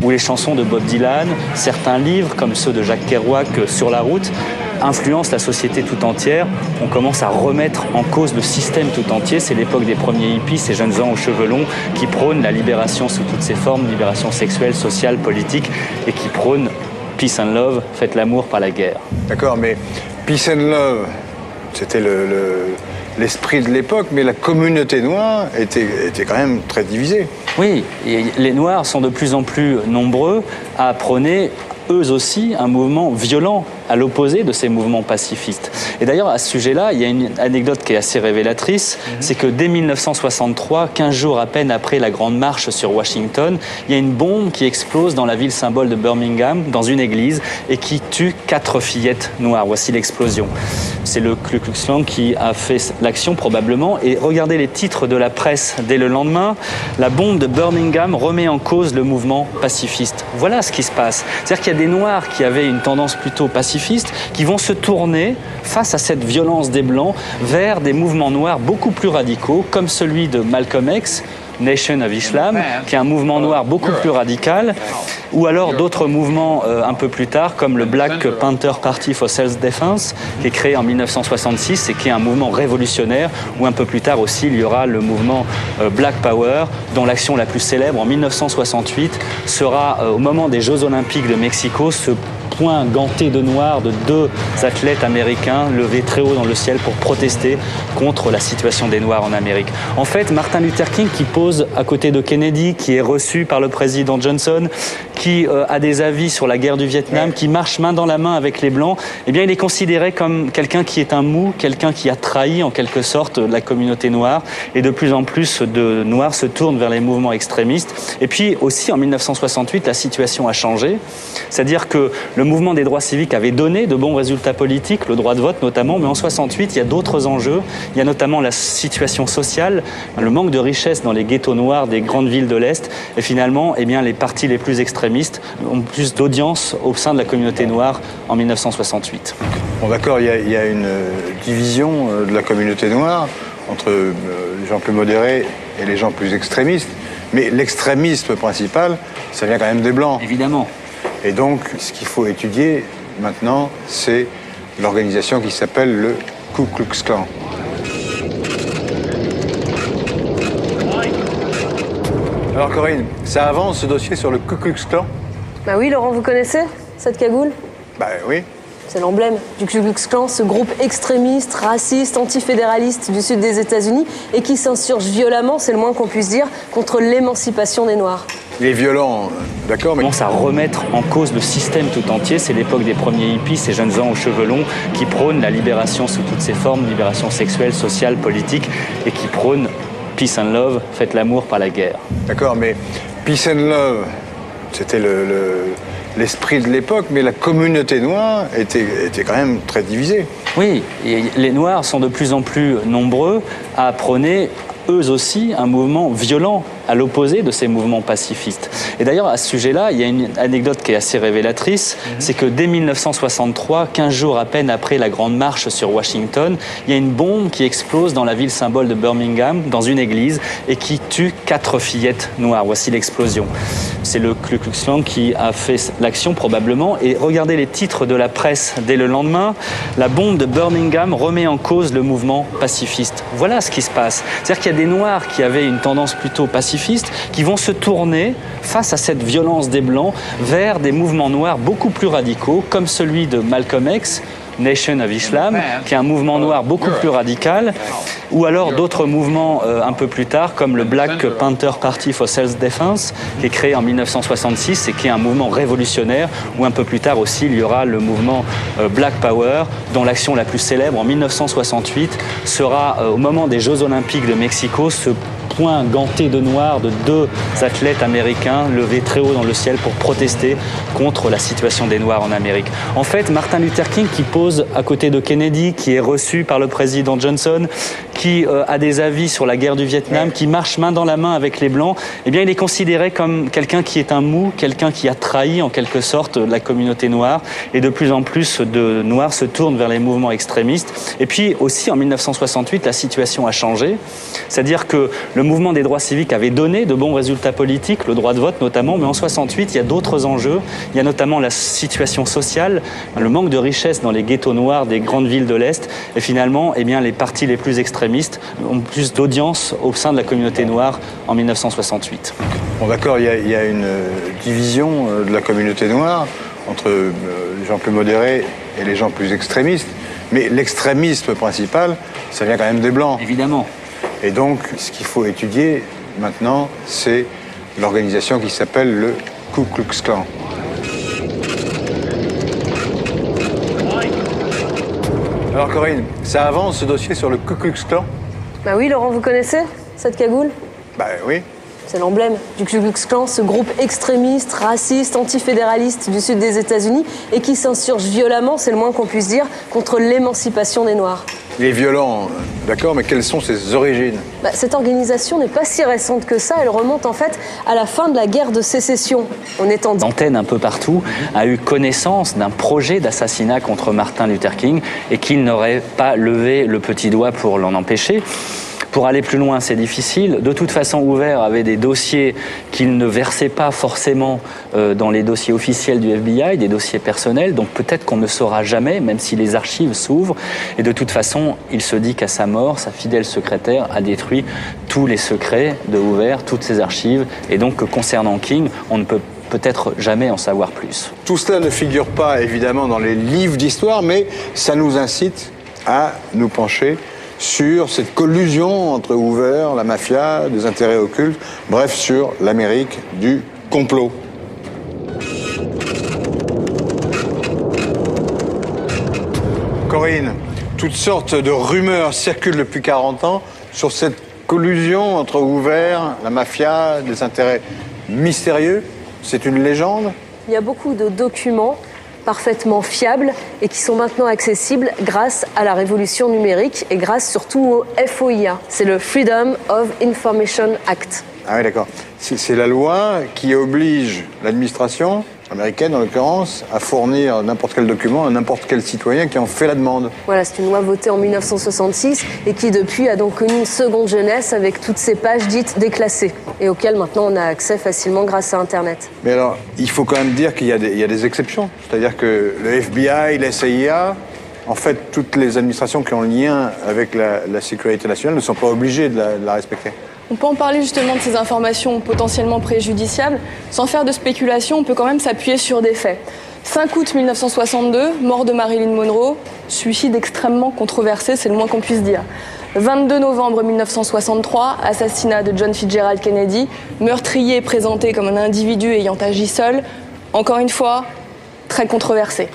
ou les chansons de Bob Dylan, certains livres comme ceux de Jacques Kerouac, Sur la route, influencent la société tout entière. On commence à remettre en cause le système tout entier. C'est l'époque des premiers hippies, ces jeunes gens aux cheveux longs qui prônent la libération sous toutes ses formes, libération sexuelle, sociale, politique, et qui prônent peace and love, faites l'amour, pas la guerre. D'accord, mais peace and love, c'était l'esprit de l'époque, mais la communauté noire était quand même très divisée. Oui, et les Noirs sont de plus en plus nombreux à prôner eux aussi un mouvement violent à l'opposé de ces mouvements pacifistes. Et d'ailleurs, à ce sujet-là, il y a une anecdote qui est assez révélatrice, c'est que dès 1963, 15 jours à peine après la Grande Marche sur Washington, il y a une bombe qui explose dans la ville symbole de Birmingham, dans une église, et qui tue 4 fillettes noires. Voici l'explosion. C'est le Ku Klux Klan qui a fait l'action probablement, et regardez les titres de la presse dès le lendemain. La bombe de Birmingham remet en cause le mouvement pacifiste. Voilà ce qui se passe. C'est-à-dire qu'il y a des Noirs qui avaient une tendance plutôt pacifiste, qui vont se tourner face à cette violence des Blancs vers des mouvements noirs beaucoup plus radicaux, comme celui de Malcolm X, Nation of Islam, qui est un mouvement noir beaucoup plus radical, ou alors d'autres mouvements un peu plus tard, comme le Black Panther Party for Self-Defense, qui est créé en 1966 et qui est un mouvement révolutionnaire, ou un peu plus tard aussi, il y aura le mouvement Black Power, dont l'action la plus célèbre en 1968 sera au moment des Jeux Olympiques de Mexico, ce point ganté de noir de 2 athlètes américains levés très haut dans le ciel pour protester contre la situation des Noirs en Amérique. En fait, Martin Luther King, qui pose à côté de Kennedy, qui est reçu par le président Johnson, qui a des avis sur la guerre du Vietnam, qui marche main dans la main avec les Blancs, eh bien, il est considéré comme quelqu'un qui est un mou, quelqu'un qui a trahi en quelque sorte la communauté noire, et de plus en plus de Noirs se tournent vers les mouvements extrémistes. Et puis aussi, en 1968, la situation a changé, c'est-à-dire que le mouvement des droits civiques avait donné de bons résultats politiques, le droit de vote notamment, mais en 68, il y a d'autres enjeux. Il y a notamment la situation sociale, le manque de richesse dans les ghettos noirs des grandes villes de l'Est. Et finalement, eh bien, les partis les plus extrémistes ont plus d'audience au sein de la communauté noire en 1968. Bon, d'accord, il y a une division de la communauté noire entre les gens plus modérés et les gens plus extrémistes. Mais l'extrémisme principal, ça vient quand même des Blancs. Évidemment. Et donc, ce qu'il faut étudier maintenant, c'est l'organisation qui s'appelle le Ku Klux Klan. Alors Corinne, ça avance ce dossier sur le Ku Klux Klan? Bah oui, Laurent, vous connaissez cette cagoule? Bah oui. C'est l'emblème du Ku Klux Klan, ce groupe extrémiste, raciste, antifédéraliste du sud des États-Unis et qui s'insurge violemment, c'est le moins qu'on puisse dire, contre l'émancipation des Noirs. Il est violent, d'accord, mais... On commence à remettre en cause le système tout entier. C'est l'époque des premiers hippies, ces jeunes gens aux cheveux longs qui prônent la libération sous toutes ses formes, libération sexuelle, sociale, politique, et qui prônent peace and love, faites l'amour, pas la guerre. D'accord, mais peace and love, c'était l'esprit de l'époque, mais la communauté noire était quand même très divisée. Oui, et les Noirs sont de plus en plus nombreux à prôner eux aussi un mouvement violent à l'opposé de ces mouvements pacifistes. Et d'ailleurs, à ce sujet-là, il y a une anecdote qui est assez révélatrice, c'est que dès 1963, 15 jours à peine après la Grande Marche sur Washington, il y a une bombe qui explose dans la ville symbole de Birmingham, dans une église, et qui tue 4 fillettes noires. Voici l'explosion. C'est le Ku Klux Klan qui a fait l'action probablement, et regardez les titres de la presse dès le lendemain. La bombe de Birmingham remet en cause le mouvement pacifiste. Voilà ce qui se passe. C'est-à-dire qu'il y a des Noirs qui avaient une tendance plutôt pacifiste, qui vont se tourner face à cette violence des Blancs vers des mouvements noirs beaucoup plus radicaux, comme celui de Malcolm X, Nation of Islam, qui est un mouvement noir beaucoup plus radical, ou alors d'autres mouvements un peu plus tard, comme le Black Panther Party for Self-Defense, qui est créé en 1966 et qui est un mouvement révolutionnaire, ou un peu plus tard aussi, il y aura le mouvement Black Power, dont l'action la plus célèbre en 1968 sera au moment des Jeux Olympiques de Mexico, ce point ganté de noir de 2 athlètes américains levés très haut dans le ciel pour protester contre la situation des Noirs en Amérique. En fait, Martin Luther King, qui pose à côté de Kennedy, qui est reçu par le président Johnson, qui a des avis sur la guerre du Vietnam, qui marche main dans la main avec les Blancs, eh bien, il est considéré comme quelqu'un qui est un mou, quelqu'un qui a trahi en quelque sorte la communauté noire. Et de plus en plus de Noirs se tournent vers les mouvements extrémistes. Et puis aussi, en 1968, la situation a changé. C'est-à-dire que le mouvement des droits civiques avait donné de bons résultats politiques, le droit de vote notamment, mais en 68, il y a d'autres enjeux. Il y a notamment la situation sociale, le manque de richesse dans les ghettos noirs des grandes villes de l'Est. Et finalement, eh bien, les partis les plus extrémistes ont plus d'audience au sein de la communauté noire en 1968. Bon, d'accord, il y a une division de la communauté noire entre les gens plus modérés et les gens plus extrémistes. Mais l'extrémisme principal, ça vient quand même des Blancs. Évidemment. Et donc, ce qu'il faut étudier maintenant, c'est l'organisation qui s'appelle le Ku Klux Klan. Alors Corinne, ça avance ce dossier sur le Ku Klux Klan? Bah oui, Laurent, vous connaissez cette cagoule? Bah oui. C'est l'emblème du Ku Klux Klan, ce groupe extrémiste, raciste, antifédéraliste du sud des États-Unis et qui s'insurge violemment, c'est le moins qu'on puisse dire, contre l'émancipation des Noirs. Il est violent, d'accord, mais quelles sont ses origines? Cette organisation n'est pas si récente que ça, elle remonte en fait à la fin de la guerre de sécession. On est en... L'antenne un peu partout a eu connaissance d'un projet d'assassinat contre Martin Luther King et qu'il n'aurait pas levé le petit doigt pour l'en empêcher. Pour aller plus loin, c'est difficile. De toute façon, Hoover avait des dossiers qu'il ne versait pas forcément dans les dossiers officiels du FBI, des dossiers personnels. Donc peut-être qu'on ne saura jamais, même si les archives s'ouvrent. Et de toute façon, il se dit qu'à sa mort, sa fidèle secrétaire a détruit tous les secrets de Hoover, toutes ses archives. Et donc, concernant King, on ne peut peut-être jamais en savoir plus. Tout cela ne figure pas évidemment dans les livres d'histoire, mais ça nous incite à nous pencher sur cette collusion entre Hoover, la mafia, des intérêts occultes, bref, sur l'Amérique du complot. Corinne, toutes sortes de rumeurs circulent depuis 40 ans sur cette collusion entre Hoover, la mafia, des intérêts mystérieux. C'est une légende? Il y a beaucoup de documents parfaitement fiables et qui sont maintenant accessibles grâce à la révolution numérique et grâce surtout au FOIA. C'est le Freedom of Information Act. Ah oui, d'accord. C'est la loi qui oblige l'administration américaine, en l'occurrence, à fournir n'importe quel document à n'importe quel citoyen qui en fait la demande. Voilà, c'est une loi votée en 1966 et qui depuis a donc connu une seconde jeunesse avec toutes ces pages dites déclassées et auxquelles maintenant on a accès facilement grâce à Internet. Mais alors, il faut quand même dire qu'il y a des exceptions. C'est-à-dire que le FBI, la CIA, en fait, toutes les administrations qui ont lien avec la sécurité nationale ne sont pas obligées de la respecter. On peut en parler justement de ces informations potentiellement préjudiciables. Sans faire de spéculation, on peut quand même s'appuyer sur des faits. 5 août 1962, mort de Marilyn Monroe, suicide extrêmement controversé, c'est le moins qu'on puisse dire. 22 novembre 1963, assassinat de John Fitzgerald Kennedy, meurtrier présenté comme un individu ayant agi seul, encore une fois, très controversé.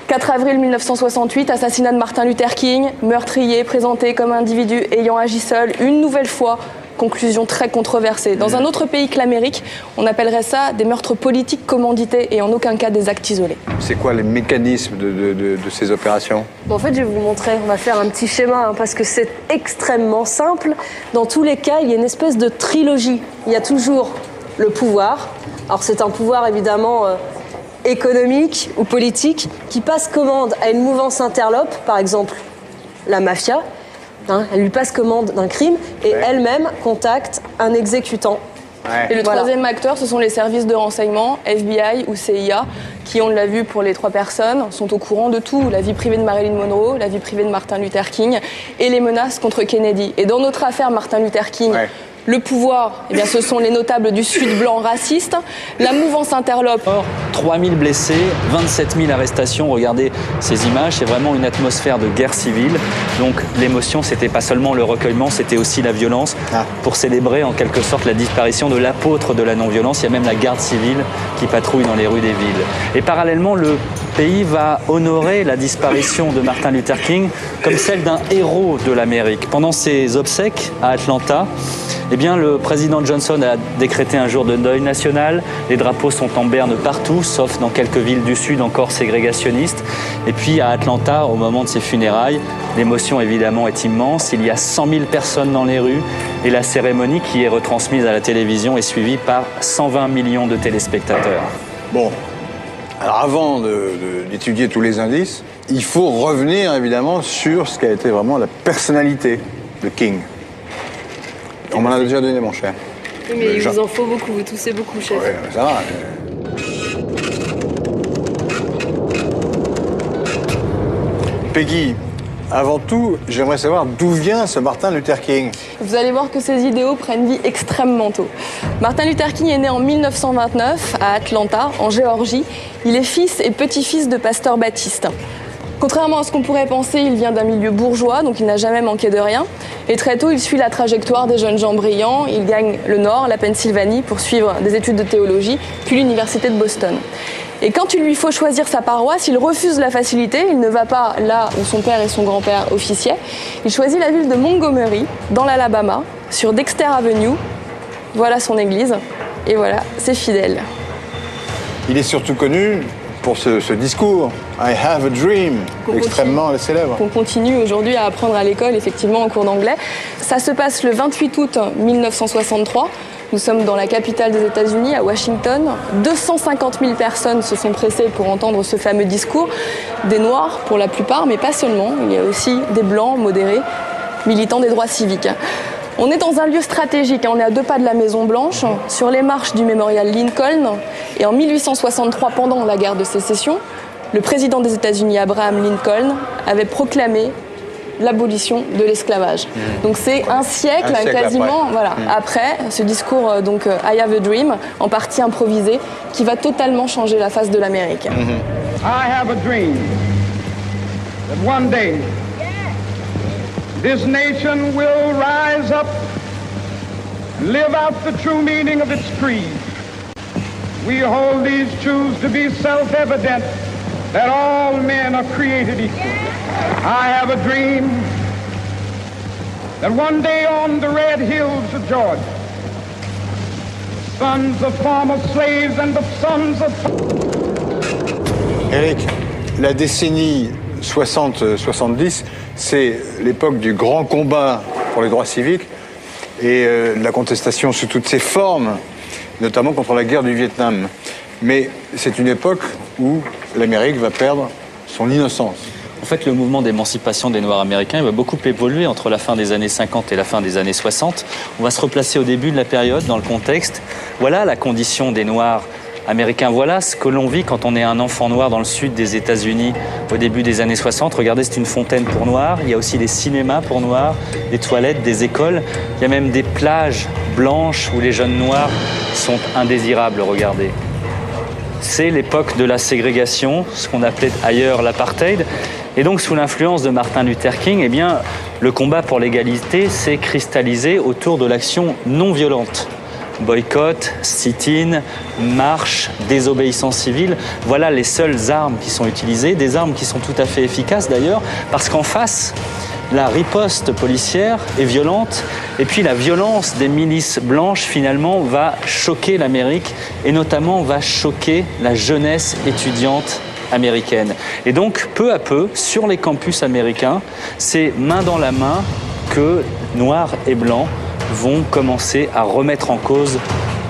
4 avril 1968, assassinat de Martin Luther King, meurtrier présenté comme individu ayant agi seul, une nouvelle fois, conclusion très controversée. Dans un autre pays que l'Amérique, on appellerait ça des meurtres politiques commandités et en aucun cas des actes isolés. C'est quoi les mécanismes de ces opérations? En fait, je vais vous montrer, on va faire un petit schéma parce que c'est extrêmement simple. Dans tous les cas, il y a une espèce de trilogie. Il y a toujours le pouvoir. Alors c'est un pouvoir évidemment économique ou politique qui passe commande à une mouvance interlope, par exemple la mafia. Elle lui passe commande d'un crime et elle-même contacte un exécutant. Et le troisième acteur, ce sont les services de renseignement, FBI ou CIA, qui, on l'a vu pour les 3 personnes, sont au courant de tout. La vie privée de Marilyn Monroe, la vie privée de Martin Luther King et les menaces contre Kennedy. Et dans notre affaire Martin Luther King, le pouvoir, eh bien, ce sont les notables du Sud blanc racistes. La mouvance interlope. 3000 blessés, 27 000 arrestations. Regardez ces images, c'est vraiment une atmosphère de guerre civile. Donc l'émotion, c'était pas seulement le recueillement, c'était aussi la violence. Pour célébrer en quelque sorte la disparition de l'apôtre de la non-violence, il y a même la garde civile qui patrouille dans les rues des villes. Et parallèlement, le pays va honorer la disparition de Martin Luther King comme celle d'un héros de l'Amérique. Pendant ses obsèques à Atlanta, eh bien, le président Johnson a décrété un jour de deuil national. Les drapeaux sont en berne partout, sauf dans quelques villes du Sud encore ségrégationnistes. Et puis à Atlanta, au moment de ses funérailles, l'émotion évidemment est immense. Il y a 100 000 personnes dans les rues et la cérémonie qui est retransmise à la télévision est suivie par 120 millions de téléspectateurs. Bon, alors avant d'étudier tous les indices, il faut revenir évidemment sur ce qu'a été vraiment la personnalité de King. On m'en a déjà donné, mon cher. Oui, mais il vous en faut beaucoup, vous toussez beaucoup, chef. Oui, ça va. Peggy, avant tout, j'aimerais savoir d'où vient ce Martin Luther King. Vous allez voir que ces idéaux prennent vie extrêmement tôt. Martin Luther King est né en 1929 à Atlanta, en Géorgie. Il est fils et petit-fils de pasteur baptiste. Contrairement à ce qu'on pourrait penser, il vient d'un milieu bourgeois, donc il n'a jamais manqué de rien. Et très tôt, il suit la trajectoire des jeunes gens brillants. Il gagne le Nord, la Pennsylvanie, pour suivre des études de théologie, puis l'université de Boston. Et quand il lui faut choisir sa paroisse, il refuse la facilité. Il ne va pas là où son père et son grand-père officiaient. Il choisit la ville de Montgomery, dans l'Alabama, sur Dexter Avenue. Voilà son église. Et voilà ses fidèles. Il est surtout connu pour ce discours, I have a dream, extrêmement célèbre. Qu'on continue aujourd'hui à apprendre à l'école, effectivement, en cours d'anglais. Ça se passe le 28 août 1963. Nous sommes dans la capitale des États-Unis, à Washington. 250 000 personnes se sont pressées pour entendre ce fameux discours. Des Noirs, pour la plupart, mais pas seulement. Il y a aussi des Blancs modérés, militants des droits civiques. On est dans un lieu stratégique, on est à 2 pas de la Maison Blanche, sur les marches du mémorial Lincoln. Et en 1863, pendant la guerre de sécession, le président des États-Unis, Abraham Lincoln, avait proclamé l'abolition de l'esclavage. Donc c'est un siècle quasiment après ce discours I have a dream, en partie improvisé, qui va totalement changer la face de l'Amérique. I have a dream that one day this nation will rise up and live out the true meaning of its creed. We hold these truths to be self-evident that all men are created equal. I have a dream that one day on the red hills of Georgia, sons of former slaves and the sons of... Eric, la décennie 60-70, c'est l'époque du grand combat pour les droits civiques et la contestation sous toutes ses formes, notamment contre la guerre du Vietnam. Mais c'est une époque où l'Amérique va perdre son innocence. En fait, le mouvement d'émancipation des Noirs américains va beaucoup évoluer entre la fin des années 50 et la fin des années 60. On va se replacer au début de la période, dans le contexte. Voilà la condition des Noirs américains. Voilà ce que l'on vit quand on est un enfant noir dans le sud des États-Unis au début des années 60. Regardez, c'est une fontaine pour noirs. Il y a aussi des cinémas pour noirs, des toilettes, des écoles. Il y a même des plages blanches où les jeunes noirs sont indésirables. Regardez. C'est l'époque de la ségrégation, ce qu'on appelait ailleurs l'apartheid. Et donc, sous l'influence de Martin Luther King, eh bien, le combat pour l'égalité s'est cristallisé autour de l'action non violente. Boycott, sit-in, marche, désobéissance civile, voilà les seules armes qui sont utilisées, des armes qui sont tout à fait efficaces d'ailleurs, parce qu'en face, la riposte policière est violente, et puis la violence des milices blanches finalement va choquer l'Amérique, et notamment va choquer la jeunesse étudiante américaine. Et donc, peu à peu, sur les campus américains, c'est main dans la main que noirs et blancs vont commencer à remettre en cause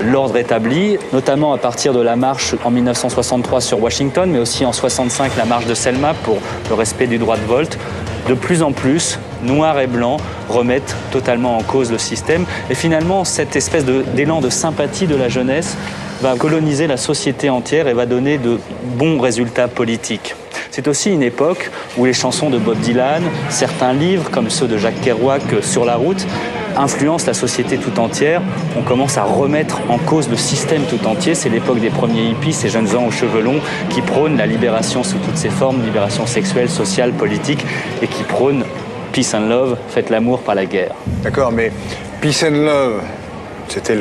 l'ordre établi, notamment à partir de la marche en 1963 sur Washington, mais aussi en 1965 la marche de Selma pour le respect du droit de vote. De plus en plus, noirs et blancs remettent totalement en cause le système. Et finalement, cette espèce d'élan de sympathie de la jeunesse va coloniser la société entière et va donner de bons résultats politiques. C'est aussi une époque où les chansons de Bob Dylan, certains livres comme ceux de Jacques Kerouac, Sur la route, influencent la société tout entière. On commence à remettre en cause le système tout entier. C'est l'époque des premiers hippies, ces jeunes gens aux cheveux longs qui prônent la libération sous toutes ses formes, libération sexuelle, sociale, politique, et qui prônent peace and love, faites l'amour par la guerre. D'accord, mais peace and love, c'était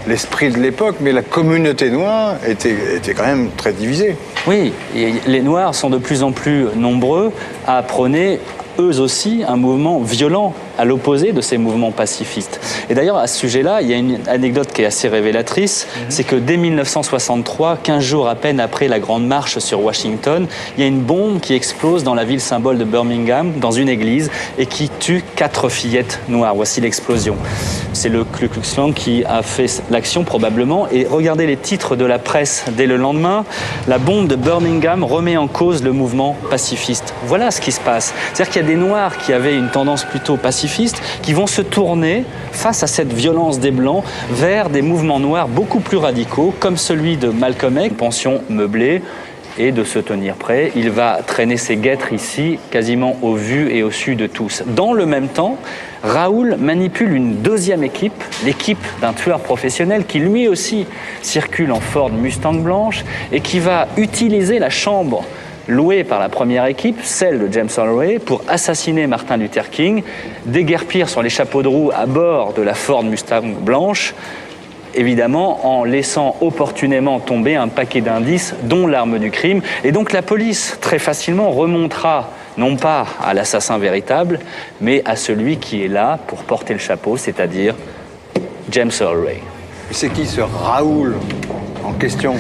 l'esprit de l'époque, mais la communauté noire était quand même très divisée. Oui, et les Noirs sont de plus en plus nombreux à prôner eux aussi un mouvement violent à l'opposé de ces mouvements pacifistes. Et d'ailleurs, à ce sujet-là, il y a une anecdote qui est assez révélatrice, c'est que dès 1963, 15 jours à peine après la grande marche sur Washington, il y a une bombe qui explose dans la ville symbole de Birmingham, dans une église, et qui tue 4 fillettes noires. Voici l'explosion. C'est le Ku Klux Klan qui a fait l'action probablement. Et regardez les titres de la presse dès le lendemain. La bombe de Birmingham remet en cause le mouvement pacifiste. Voilà ce qui se passe. C'est-à-dire qu'il y a des Noirs qui avaient une tendance plutôt pacifiste, qui vont se tourner face à cette violence des Blancs vers des mouvements noirs beaucoup plus radicaux, comme celui de Malcolm X, pension meublée, et de se tenir prêt. Il va traîner ses guêtres ici, quasiment au vu et au su de tous. Dans le même temps, Raoul manipule une deuxième équipe, l'équipe d'un tueur professionnel qui lui aussi circule en Ford Mustang blanche et qui va utiliser la chambre louée par la première équipe, celle de James Earl Ray, pour assassiner Martin Luther King, déguerpir sur les chapeaux de roue à bord de la Ford Mustang blanche, évidemment en laissant opportunément tomber un paquet d'indices, dont l'arme du crime. Et donc la police, très facilement, remontera non pas à l'assassin véritable, mais à celui qui est là pour porter le chapeau, c'est-à-dire James Earl Ray. C'est qui ce Raoul en question ?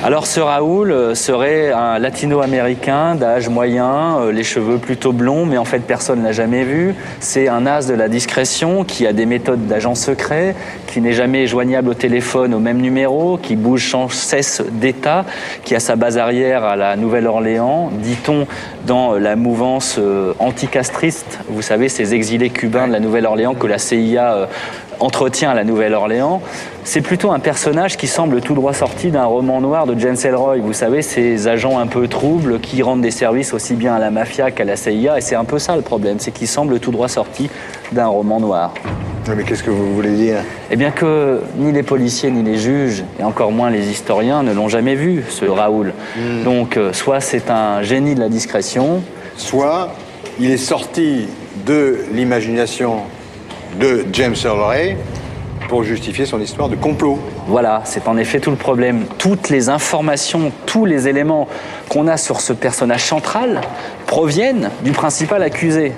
Alors ce Raoul serait un latino-américain d'âge moyen, les cheveux plutôt blonds, mais en fait personne ne l'a jamais vu. C'est un as de la discrétion qui a des méthodes d'agent secret, qui n'est jamais joignable au téléphone au même numéro, qui bouge sans cesse d'état, qui a sa base arrière à la Nouvelle-Orléans, dit-on dans la mouvance anticastriste, vous savez, ces exilés cubains de la Nouvelle-Orléans que la CIA entretient à la Nouvelle-Orléans. C'est plutôt un personnage qui semble tout droit sorti d'un roman noir de James Ellroy. Vous savez, ces agents un peu troubles qui rendent des services aussi bien à la mafia qu'à la CIA. Et c'est un peu ça le problème, c'est qu'il semble tout droit sorti d'un roman noir. Mais qu'est-ce que vous voulez dire ? Eh bien que ni les policiers, ni les juges, et encore moins les historiens, ne l'ont jamais vu, ce Raoul. Donc, soit c'est un génie de la discrétion, soit il est sorti de l'imagination de James Earl Ray pour justifier son histoire de complot. Voilà, c'est en effet tout le problème. Toutes les informations, tous les éléments qu'on a sur ce personnage central proviennent du principal accusé.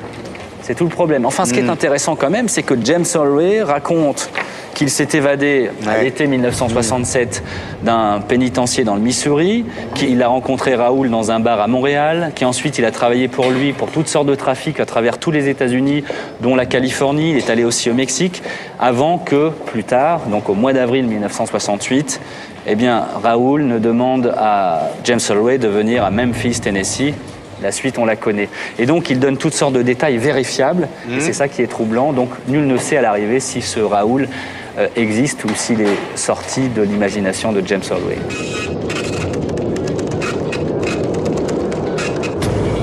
C'est tout le problème. Enfin, ce qui est intéressant quand même, c'est que James Earl Ray raconte qu'il s'est évadé à l'été 1967 d'un pénitencier dans le Missouri, qu'il a rencontré Raoul dans un bar à Montréal, qu'ensuite il a travaillé pour lui pour toutes sortes de trafics à travers tous les États-Unis, dont la Californie. Il est allé aussi au Mexique, avant que, plus tard, donc au mois d'avril 1968, eh bien, Raoul ne demande à James Earl Ray de venir à Memphis, Tennessee. La suite, on la connaît. Et donc, il donne toutes sortes de détails vérifiables. Et c'est ça qui est troublant. Donc, nul ne sait à l'arrivée si ce Raoul existe ou s'il est sorti de l'imagination de James Earl Ray.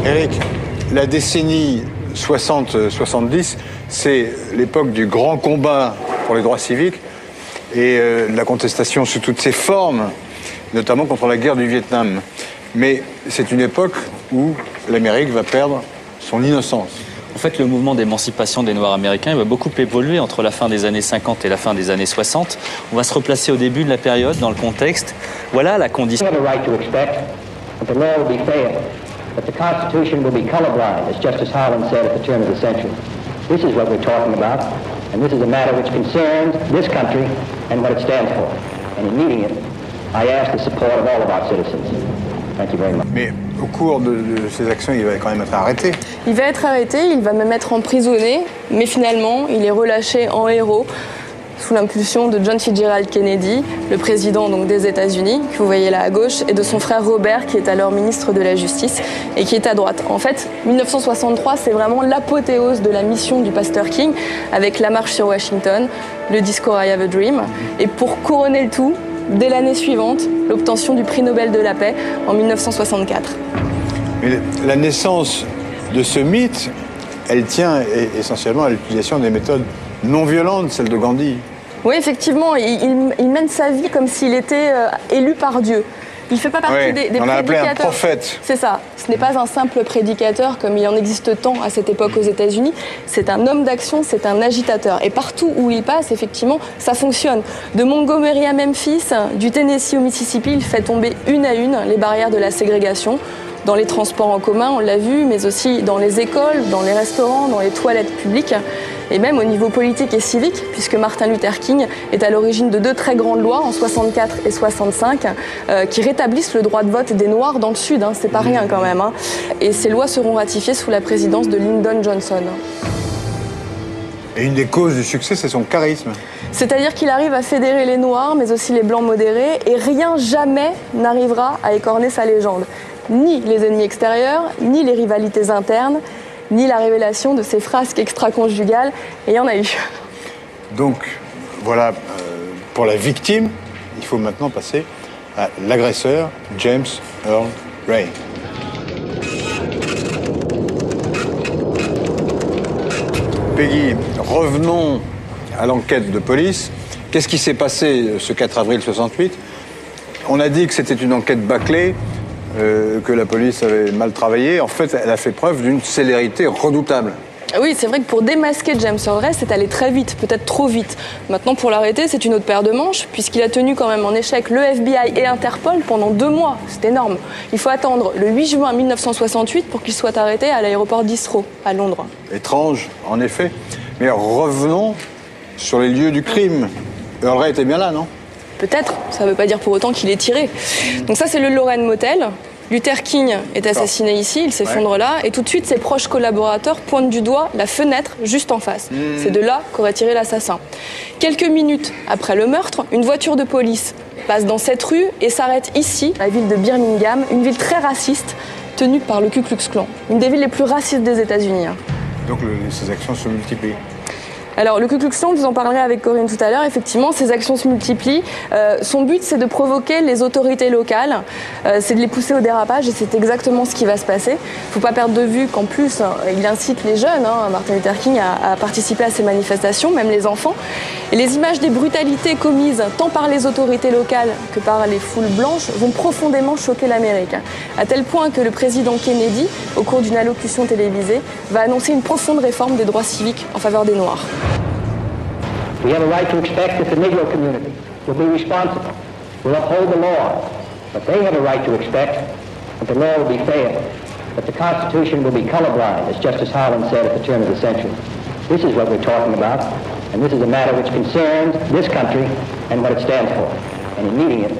Eric, la décennie 60-70, c'est l'époque du grand combat pour les droits civiques et la contestation sous toutes ses formes, notamment contre la guerre du Vietnam. Mais c'est une époque où l'Amérique va perdre son innocence. En fait, le mouvement d'émancipation des Noirs américains va beaucoup évoluer entre la fin des années 50 et la fin des années 60. On va se replacer au début de la période, dans le contexte. Voilà la condition. We have a right to expect that the law will be fair, that the Constitution will be colorblind, as Justice Harlan said at the turn of the century. This is what we're talking about, and this is a matter which concerns this country and what it stands for. And in meeting it, I ask the support of all of our citizens. Thank you very much. Mais au cours de ces actions, il va quand même être arrêté. Il va être arrêté, il va même être emprisonné, mais finalement, il est relâché en héros sous l'impulsion de John Fitzgerald Kennedy, le président donc, des États-Unis, que vous voyez là à gauche, et de son frère Robert, qui est alors ministre de la Justice, et qui est à droite. En fait, 1963, c'est vraiment l'apothéose de la mission du pasteur King, avec la marche sur Washington, le discours I Have a Dream, et pour couronner le tout, dès l'année suivante, l'obtention du prix Nobel de la paix en 1964. Mais la naissance de ce mythe, elle tient essentiellement à l'utilisation des méthodes non violentes, celles de Gandhi. Oui, effectivement, il mène sa vie comme s'il était élu par Dieu. Il ne fait pas partie Oui, des on l'a appelé un prédicateurs. prophète. C'est ça. Ce n'est pas un simple prédicateur comme il en existe tant à cette époque aux États-Unis. C'est un homme d'action, c'est un agitateur. Et partout où il passe, effectivement, ça fonctionne. De Montgomery à Memphis, du Tennessee au Mississippi, il fait tomber une à une les barrières de la ségrégation. Dans les transports en commun, on l'a vu, mais aussi dans les écoles, dans les restaurants, dans les toilettes publiques, et même au niveau politique et civique, puisque Martin Luther King est à l'origine de 2 très grandes lois, en 64 et 65, qui rétablissent le droit de vote des Noirs dans le Sud. C'est pas rien quand même. Et ces lois seront ratifiées sous la présidence de Lyndon Johnson. Et une des causes du succès, c'est son charisme. C'est-à-dire qu'il arrive à fédérer les Noirs, mais aussi les Blancs modérés, et rien jamais n'arrivera à écorner sa légende. Ni les ennemis extérieurs, ni les rivalités internes, ni la révélation de ces frasques extra-conjugales, et il y en a eu. Donc, voilà, pour la victime, il faut maintenant passer à l'agresseur, James Earl Ray. Peggy, revenons à l'enquête de police. Qu'est-ce qui s'est passé ce 4 avril 68 ? On a dit que c'était une enquête bâclée, que la police avait mal travaillé. En fait, elle a fait preuve d'une célérité redoutable. Oui, c'est vrai que pour démasquer James Earl Ray, c'est allé très vite, peut-être trop vite. Maintenant, pour l'arrêter, c'est une autre paire de manches, puisqu'il a tenu quand même en échec le FBI et Interpol pendant 2 mois. C'est énorme. Il faut attendre le 8 juin 1968 pour qu'il soit arrêté à l'aéroport d'Heathrow, à Londres. Étrange, en effet. Mais revenons sur les lieux du crime. Earl Ray était bien là, non ? Peut-être, ça ne veut pas dire pour autant qu'il est tiré. Donc ça, c'est le Lorraine Motel. Luther King est assassiné ici, il s'effondre là, et tout de suite, ses proches collaborateurs pointent du doigt la fenêtre juste en face. C'est de là qu'aurait tiré l'assassin. Quelques minutes après le meurtre, une voiture de police passe dans cette rue et s'arrête ici, la ville de Birmingham, une ville très raciste, tenue par le Ku Klux Klan. Une des villes les plus racistes des États-Unis. Donc ces actions se multiplient. Alors, le Ku Klux Klan, vous en parlerez avec Corinne tout à l'heure, effectivement, ces actions se multiplient. Son but, c'est de provoquer les autorités locales, c'est de les pousser au dérapage, et c'est exactement ce qui va se passer. Il ne faut pas perdre de vue qu'en plus, il incite les jeunes, Martin Luther King, à participer à ces manifestations, même les enfants. Et les images des brutalités commises tant par les autorités locales que par les foules blanches vont profondément choquer l'Amérique. À tel point que le président Kennedy, au cours d'une allocution télévisée, va annoncer une profonde réforme des droits civiques en faveur des Noirs. We have a right to expect that the Negro community will be responsible, will uphold the law, but they have a right to expect that the law will be fair, that the Constitution will be colorblind, as Justice Harlan said at the turn of the century. This is what we're talking about, and this is a matter which concerns this country and what it stands for. And in meeting it,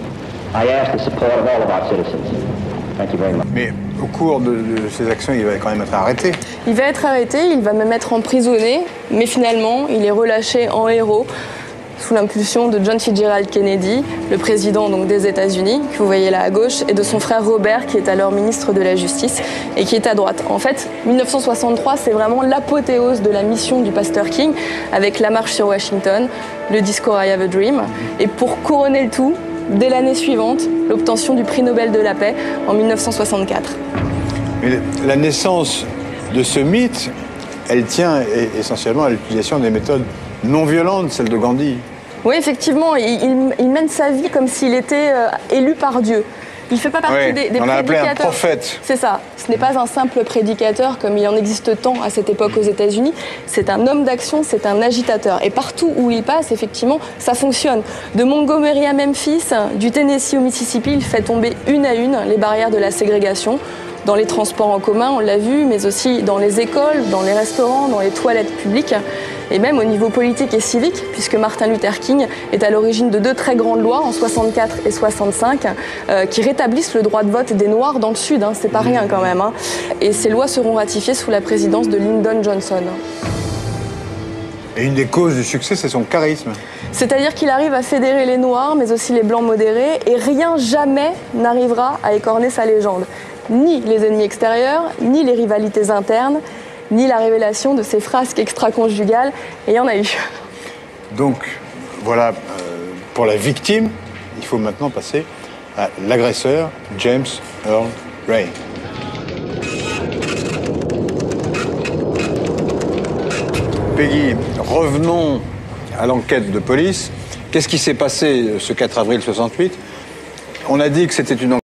I ask the support of all of our citizens. Thank you very much. Mais au cours de ces actions, il va quand même être arrêté. Il va être arrêté, il va même être emprisonné, mais finalement, il est relâché en héros sous l'impulsion de John Fitzgerald Kennedy, le président donc, des États-Unis, que vous voyez là à gauche, et de son frère Robert, qui est alors ministre de la Justice, et qui est à droite. En fait, 1963, c'est vraiment l'apothéose de la mission du pasteur King, avec la marche sur Washington, le discours I Have a Dream, et pour couronner le tout, dès l'année suivante, l'obtention du prix Nobel de la paix en 1964. Mais la naissance de ce mythe, elle tient essentiellement à l'utilisation des méthodes non violentes, celles de Gandhi. Oui, effectivement, il mène sa vie comme s'il était élu par Dieu. Il ne fait pas partie des on l'a appelé un prédicateurs. prophète. C'est ça. Ce n'est pas un simple prédicateur comme il en existe tant à cette époque aux États-Unis. C'est un homme d'action, c'est un agitateur. Et partout où il passe, effectivement, ça fonctionne. De Montgomery à Memphis, du Tennessee au Mississippi, il fait tomber une à une les barrières de la ségrégation. Dans les transports en commun, on l'a vu, mais aussi dans les écoles, dans les restaurants, dans les toilettes publiques, et même au niveau politique et civique, puisque Martin Luther King est à l'origine de 2 très grandes lois, en 64 et 65, qui rétablissent le droit de vote des Noirs dans le Sud. C'est pas rien quand même. Et ces lois seront ratifiées sous la présidence de Lyndon Johnson. Et une des causes du succès, c'est son charisme. C'est-à-dire qu'il arrive à fédérer les Noirs, mais aussi les Blancs modérés, et rien jamais n'arrivera à écorner sa légende. Ni les ennemis extérieurs, ni les rivalités internes, ni la révélation de ces frasques extra-conjugales, et il y en a eu. Donc, voilà, pour la victime, il faut maintenant passer à l'agresseur, James Earl Ray. Peggy, revenons à l'enquête de police. Qu'est-ce qui s'est passé ce 4 avril 68 ? On a dit que c'était une enquête